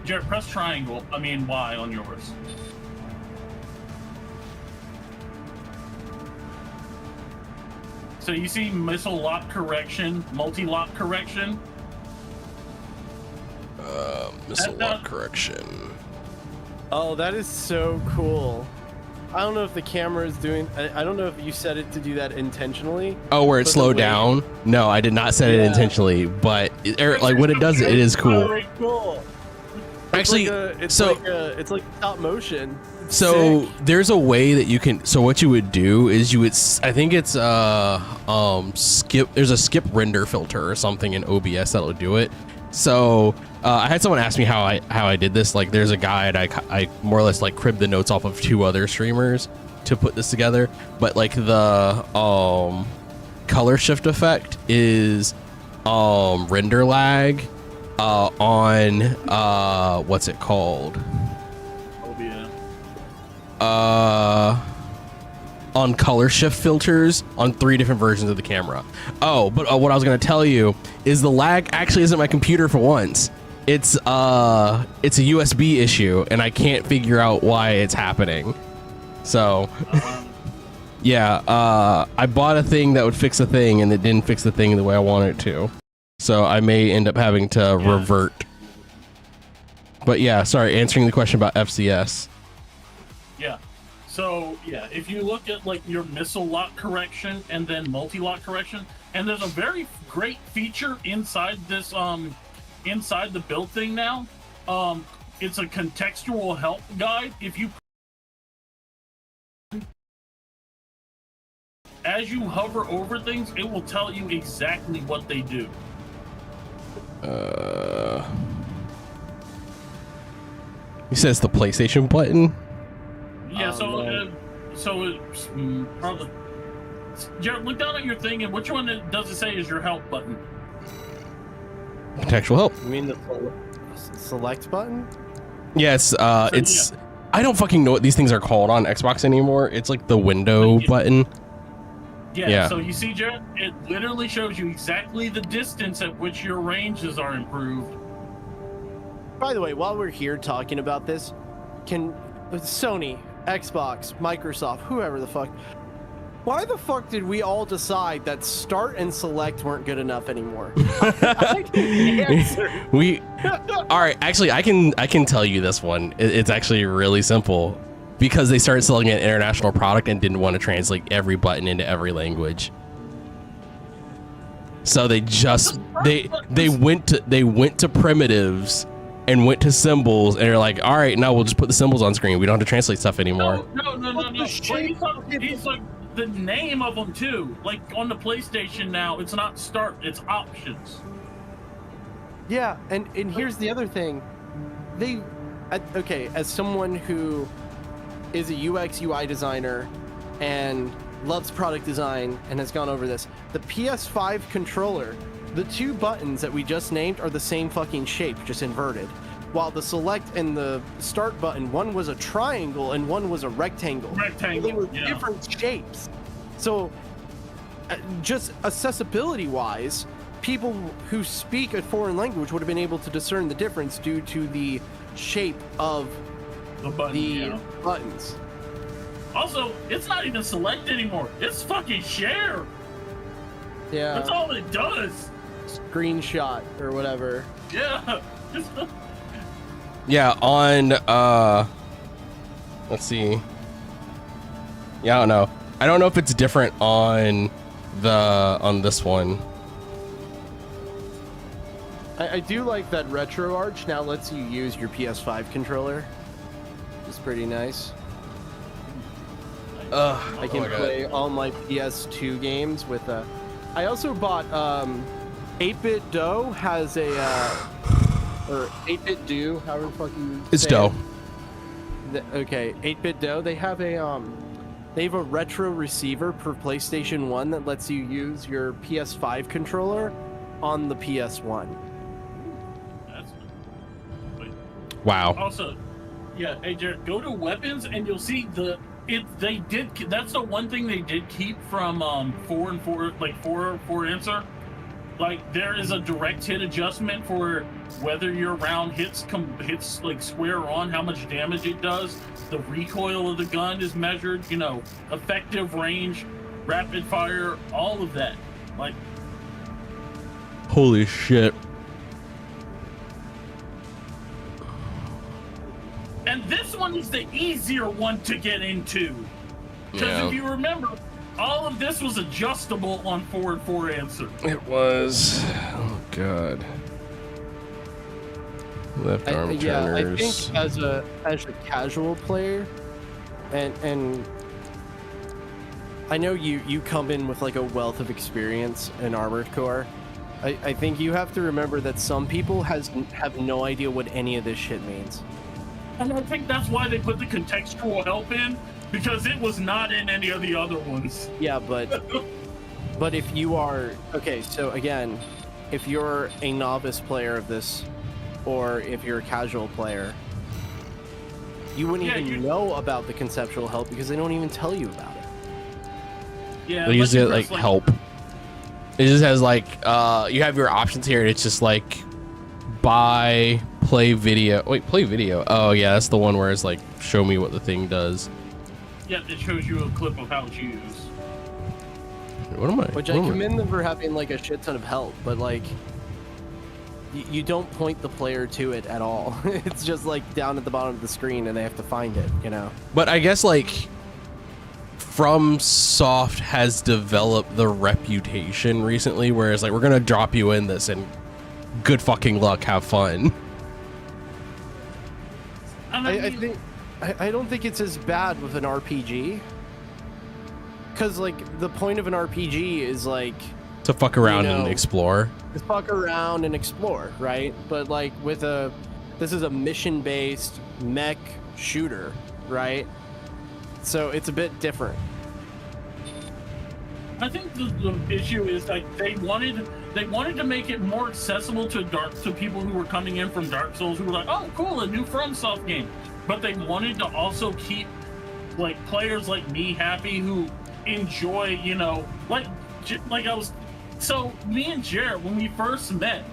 Jared, press triangle, Y on yours. So you see missile lock correction, multi-lock correction? Missile lock correction. Oh, that is so cool. I don't know if the camera is doing. I don't know if you set it to do that intentionally. Oh, where it slowed down? No, I did not set it intentionally, but like when it does it, it is cool. Very cool. Actually, it's like stop motion. It's so sick. there's a way that you can. So what you would do is you would. I think it's skip. There's a skip render filter or something in OBS that'll do it. So I had someone ask me how I did this. Like, there's a guide. I more or less like cribbed the notes off of 2 other streamers to put this together. But like the color shift effect is render lag on what's it called? On color shift filters on 3 different versions of the camera. Oh, but what I was gonna tell you is the lag actually isn't my computer for once. It's a USB issue, and I can't figure out why it's happening. So, yeah, I bought a thing that would fix a thing, and it didn't fix the thing the way I wanted it to. So I may end up having to revert. But yeah, sorry, answering the question about FCS. Yeah. So yeah, if you look at like your missile lock correction and then multi-lock correction, and there's a very great feature inside this inside the build thing now. It's a contextual help guide. If you as you hover over things, it will tell you exactly what they do. He says the PlayStation button. Yeah, so it's probably. Jared, look down at your thing, and which one does it say is your help button? Contextual help. You mean the select button? Yes, it's. I don't fucking know what these things are called on Xbox anymore. It's like the window button. Yeah, so you see, Jared, it literally shows you exactly the distance at which your ranges are improved. By the way, while we're here talking about this, can Sony, Xbox, Microsoft, whoever the fuck, why the fuck did we all decide that start and select weren't good enough anymore? I can answer. All right, actually, I can tell you this one. It's actually really simple. Because they started selling an international product and didn't want to translate every button into every language. So they just they went to primitives and went to symbols, and they're like, all right, now we'll just put the symbols on screen. We don't have to translate stuff anymore. No. He's like the name of them too. Like on the PlayStation now, it's not start, it's options. Yeah, and here's the other thing. Okay, as someone who is a UX UI designer and loves product design and has gone over this. The PS5 controller, the two buttons that we just named are the same fucking shape, just inverted. While the select and the start button, one was a triangle and one was a rectangle. They were different shapes. So just accessibility wise, people who speak a foreign language would have been able to discern the difference due to the shape of the buttons. Also, it's not even select anymore. It's fucking share. Yeah. That's all it does. Screenshot or whatever. Yeah. Yeah, on let's see. Yeah, I don't know. I don't know if it's different on this one. I do like that Retro Arch now lets you use your PS5 controller. It's pretty nice. I can play all my PS2 games with I also bought 8-Bit Do has a or 8-Bit Do, however the fuck you It's say Do. it. Okay, 8-Bit Do, they have a retro receiver for PlayStation 1 that lets you use your PS5 controller on the PS1. Wow. Also, yeah, hey Jared, go to weapons and you'll see that's the one thing they did keep from 4 and 4, like 4 answer. Like there is a direct hit adjustment for whether your round hits like square on, how much damage it does. The recoil of the gun is measured, you know, effective range, rapid fire, all of that. Like, holy shit. and this one is the easier one to get into. Because if you remember, all of this was adjustable on 4 and 4 answer. It was. Oh god. Left arm turners. Yeah, I think as a casual player, and I know you come in with like a wealth of experience in Armored Core. I think you have to remember that some people have no idea what any of this shit means. And I think that's why they put the contextual help in, because it was not in any of the other ones. Yeah, but if you are okay, so again, if you're a novice player of this, or if you're a casual player, you wouldn't even know about the conceptual help because they don't even tell you about it. Yeah, they usually like help. It just has like you have your options here, and it's just like buy, play video. Wait, play video. Oh yeah, that's the one where it's like show me what the thing does. Yeah, it shows you a clip of how it's used. What am I? Which I commend them for having like a shit ton of help, but like you don't point the player to it at all. It's just like down at the bottom of the screen and they have to find it, you know? But I guess like FromSoft has developed the reputation recently, whereas like we're gonna drop you in this and good fucking luck, have fun. I think I don't think it's as bad with an RPG, because like the point of an RPG is like to fuck around and explore. To fuck around and explore, right? But like this is a mission-based mech shooter, right? So it's a bit different. I think the issue is like they wanted to make it more accessible to people who were coming in from Dark Souls, who were like, oh cool, a new FromSoft game. But they wanted to also keep like players like me happy, who enjoy, you know, like I was. So me and Jared, when we first met,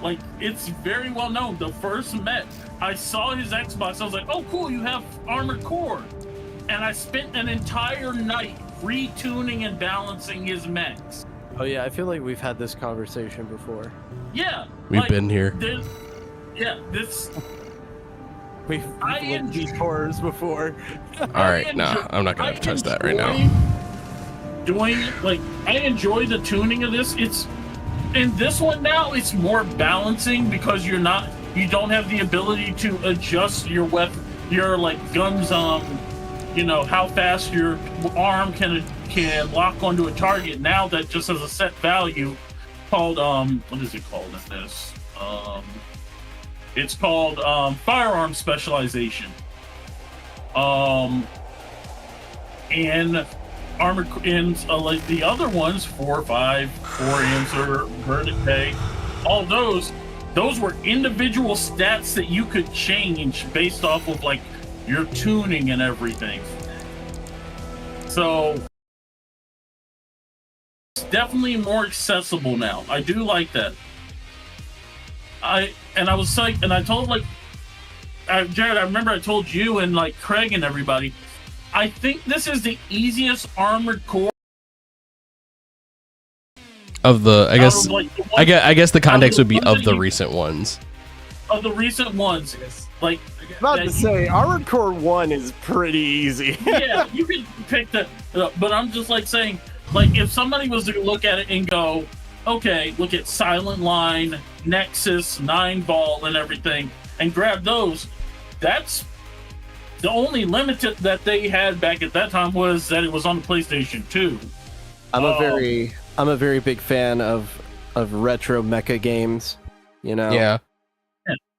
like it's very well known, the first met, I saw his Xbox, I was like, oh cool, you have Armored Core. And I spent an entire night retuning and balancing his mechs. Oh yeah, I feel like we've had this conversation before. Yeah. We've been here. We've lived these horrors before. Alright, nah, I'm not gonna touch that right now. I enjoy the tuning of this. It's in this one now, it's more balancing because you don't have the ability to adjust your weapon, your like guns, you know, how fast your arm can lock onto a target. Now that just has a set value called what is it called in this? It's called firearm specialization. And Armored and like the other ones, 4, 5, 4 Answer, Verdict Day, all those were individual stats that you could change based off of like your tuning and everything. So it's definitely more accessible now. I do like that. I was psyched, and I told Jared, I remember I told you and like Craig and everybody, I think this is the easiest Armored Core of the. I guess. I guess the context would be of the you, recent ones. Of the recent ones, like. About to say, Armored Core 1 is pretty easy. Yeah, you can pick the. But I'm just like saying, like, if somebody was to look at it and go, okay, look at Silent Line, Nexus, 9 Ball, and everything, and grab those, that's. The only limit that they had back at that time was that it was on the PlayStation 2. I'm a very big fan of retro mecha games. You know. Yeah.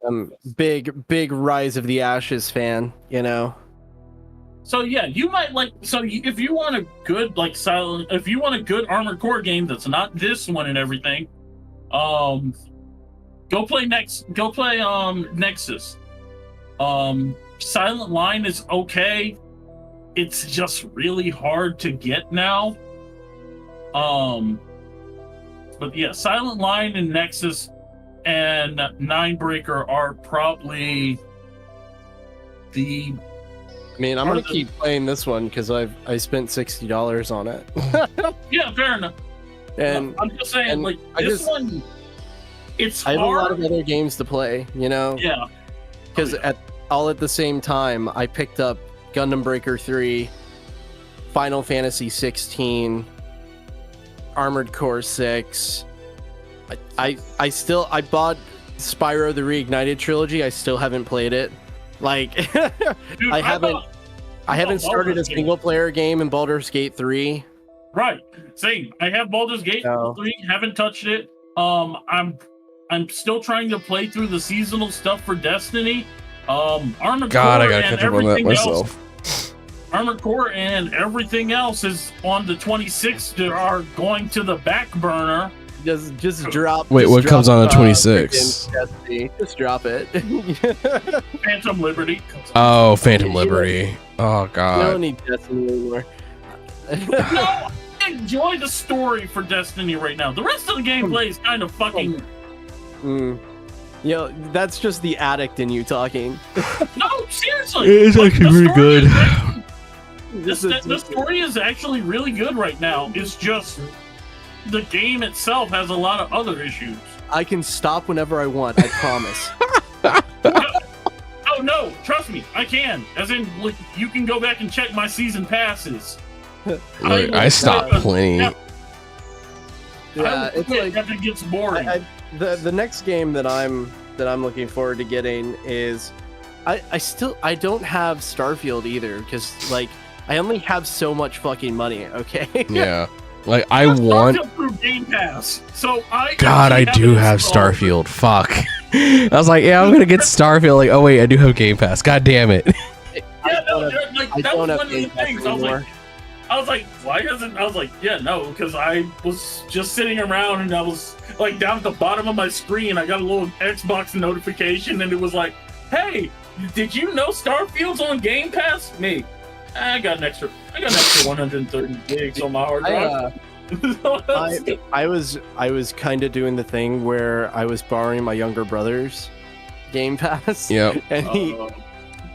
I'm big Rise of the Ashes fan. You know. So yeah, you might like. So if you want a good if you want a good Armored Core game that's not this one and everything, go play Nexus. Silent Line is okay. It's just really hard to get now. But yeah, Silent Line and Nexus and Ninebreaker are probably the. I mean, I'm gonna keep playing this one because I spent $60 on it. Yeah, fair enough. And I'm just saying, like this one, it's. I have hard. a lot of other games to play. You know. Yeah. Because at the same time, I picked up Gundam Breaker 3, Final Fantasy 16, Armored Core 6. I bought Spyro the Reignited trilogy. I still haven't played it. Like, dude, I haven't started a single player game in Baldur's Gate 3. Right, same. I have Baldur's Gate 3. Haven't touched it. I'm still trying to play through the seasonal stuff for Destiny. Armored Core I gotta catch up on that myself. Armored Core and everything else is on the 26th. They are going to the back burner. Just drop. Wait, what comes on the 26th? Just drop it. Phantom Liberty. Oh, Phantom Liberty. Oh god. You don't need Destiny anymore. No, I enjoy the story for Destiny right now. The rest of the gameplay is kind of fucking. Yo, that's just the addict in you talking. No, seriously. It's actually pretty good. The story is actually really good right now. It's just the game itself has a lot of other issues. I can stop whenever I want, I promise. Oh no, trust me, I can. As in, like, you can go back and check my season passes. I stopped playing. Yeah, it's like if it gets boring. The next game that I'm looking forward to getting is I don't have Starfield either because like I only have so much fucking money. Okay. Yeah. Like I want. Through Game Pass, so I do have Starfield. Fuck. I was like, yeah, I'm gonna get Starfield. Like, oh wait, I do have Game Pass. God damn it. Yeah, no, like that was one of the things. I was like, why doesn't? I was like, yeah, no, because I was just sitting around and I was like down at the bottom of my screen. I got a little Xbox notification and it was like, hey, did you know Starfield's on Game Pass? Me. I got an extra 130 gigs on my hard drive. I was kind of doing the thing where I was borrowing my younger brother's Game Pass. Yeah.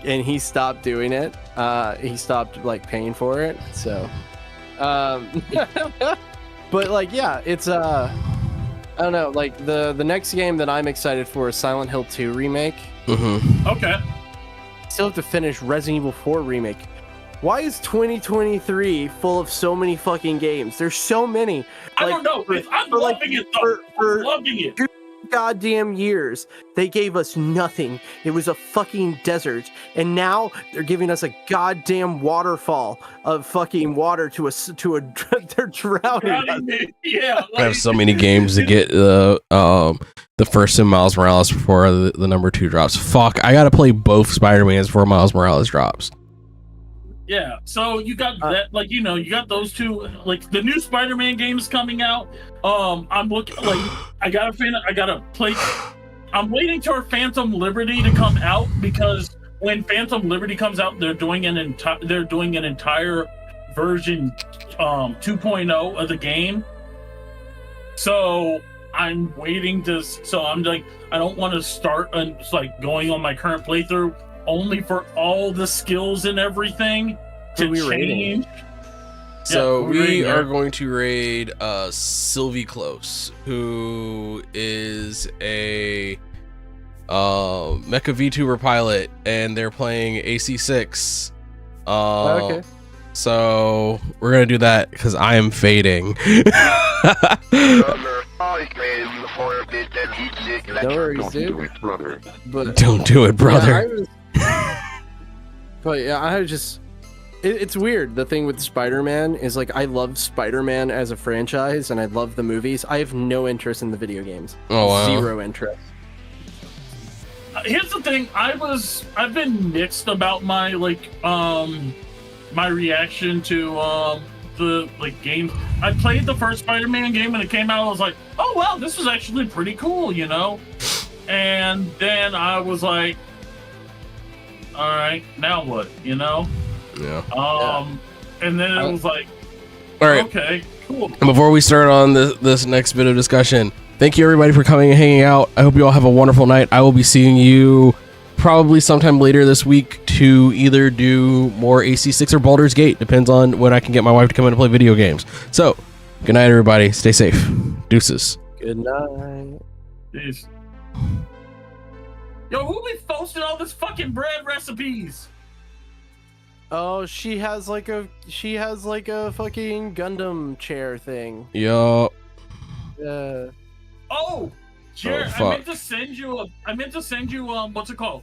And he stopped doing it. He stopped like paying for it. So, but like, yeah, it's I don't know. Like the next game that I'm excited for is Silent Hill 2 remake. Mm-hmm. Okay. Still have to finish Resident Evil 4 remake. Why is 2023 full of so many fucking games? There's so many. I don't know. I'm loving it though. I'm loving it. 2 goddamn years, they gave us nothing. It was a fucking desert, and now they're giving us a goddamn waterfall of fucking water to a they're drowning. Yeah. I have so many games to get the first in Miles Morales before the number 2 drops. Fuck, I gotta play both Spider-Mans before Miles Morales drops. Yeah, so you got that, like, you know, you got those two, like the new Spider-Man games coming out. I'm looking, like, I gotta play. I'm waiting for Phantom Liberty to come out, because when Phantom Liberty comes out, they're doing an entire version 2.0 of the game. So I'm waiting to. So I'm like, I don't want to start like going on my current playthrough only for all the skills and everything to change. So we are going to raid Sylvie Close, who is a Mecha VTuber pilot, and they're playing AC6. Okay. So we're gonna do that because I am fading. No worries, dude. But don't do it, brother. But yeah, I was just. It's weird. The thing with Spider-Man is, like, I love Spider-Man as a franchise, and I love the movies. I have no interest in the video games. Oh, wow. Zero interest. Here's the thing. I've been mixed about my, like, my reaction to the, like, game. I played the first Spider-Man game when it came out. I was like, oh wow, this was actually pretty cool, you know. And then I was like, all right, now what, you know? Yeah. And then it was like, all right, okay, cool. Before we start on this next bit of discussion, thank you everybody for coming and hanging out. I hope you all have a wonderful night. I will be seeing you probably sometime later this week to either do more AC6 or Baldur's Gate. Depends on when I can get my wife to come in and play video games. So, good night, everybody. Stay safe. Deuces. Good night. Peace. Yo, who be posting all this fucking bread recipes? Oh, she has like a fucking Gundam chair thing. Yo. Yeah. Oh, Jared, fuck. I meant to send you what's it called?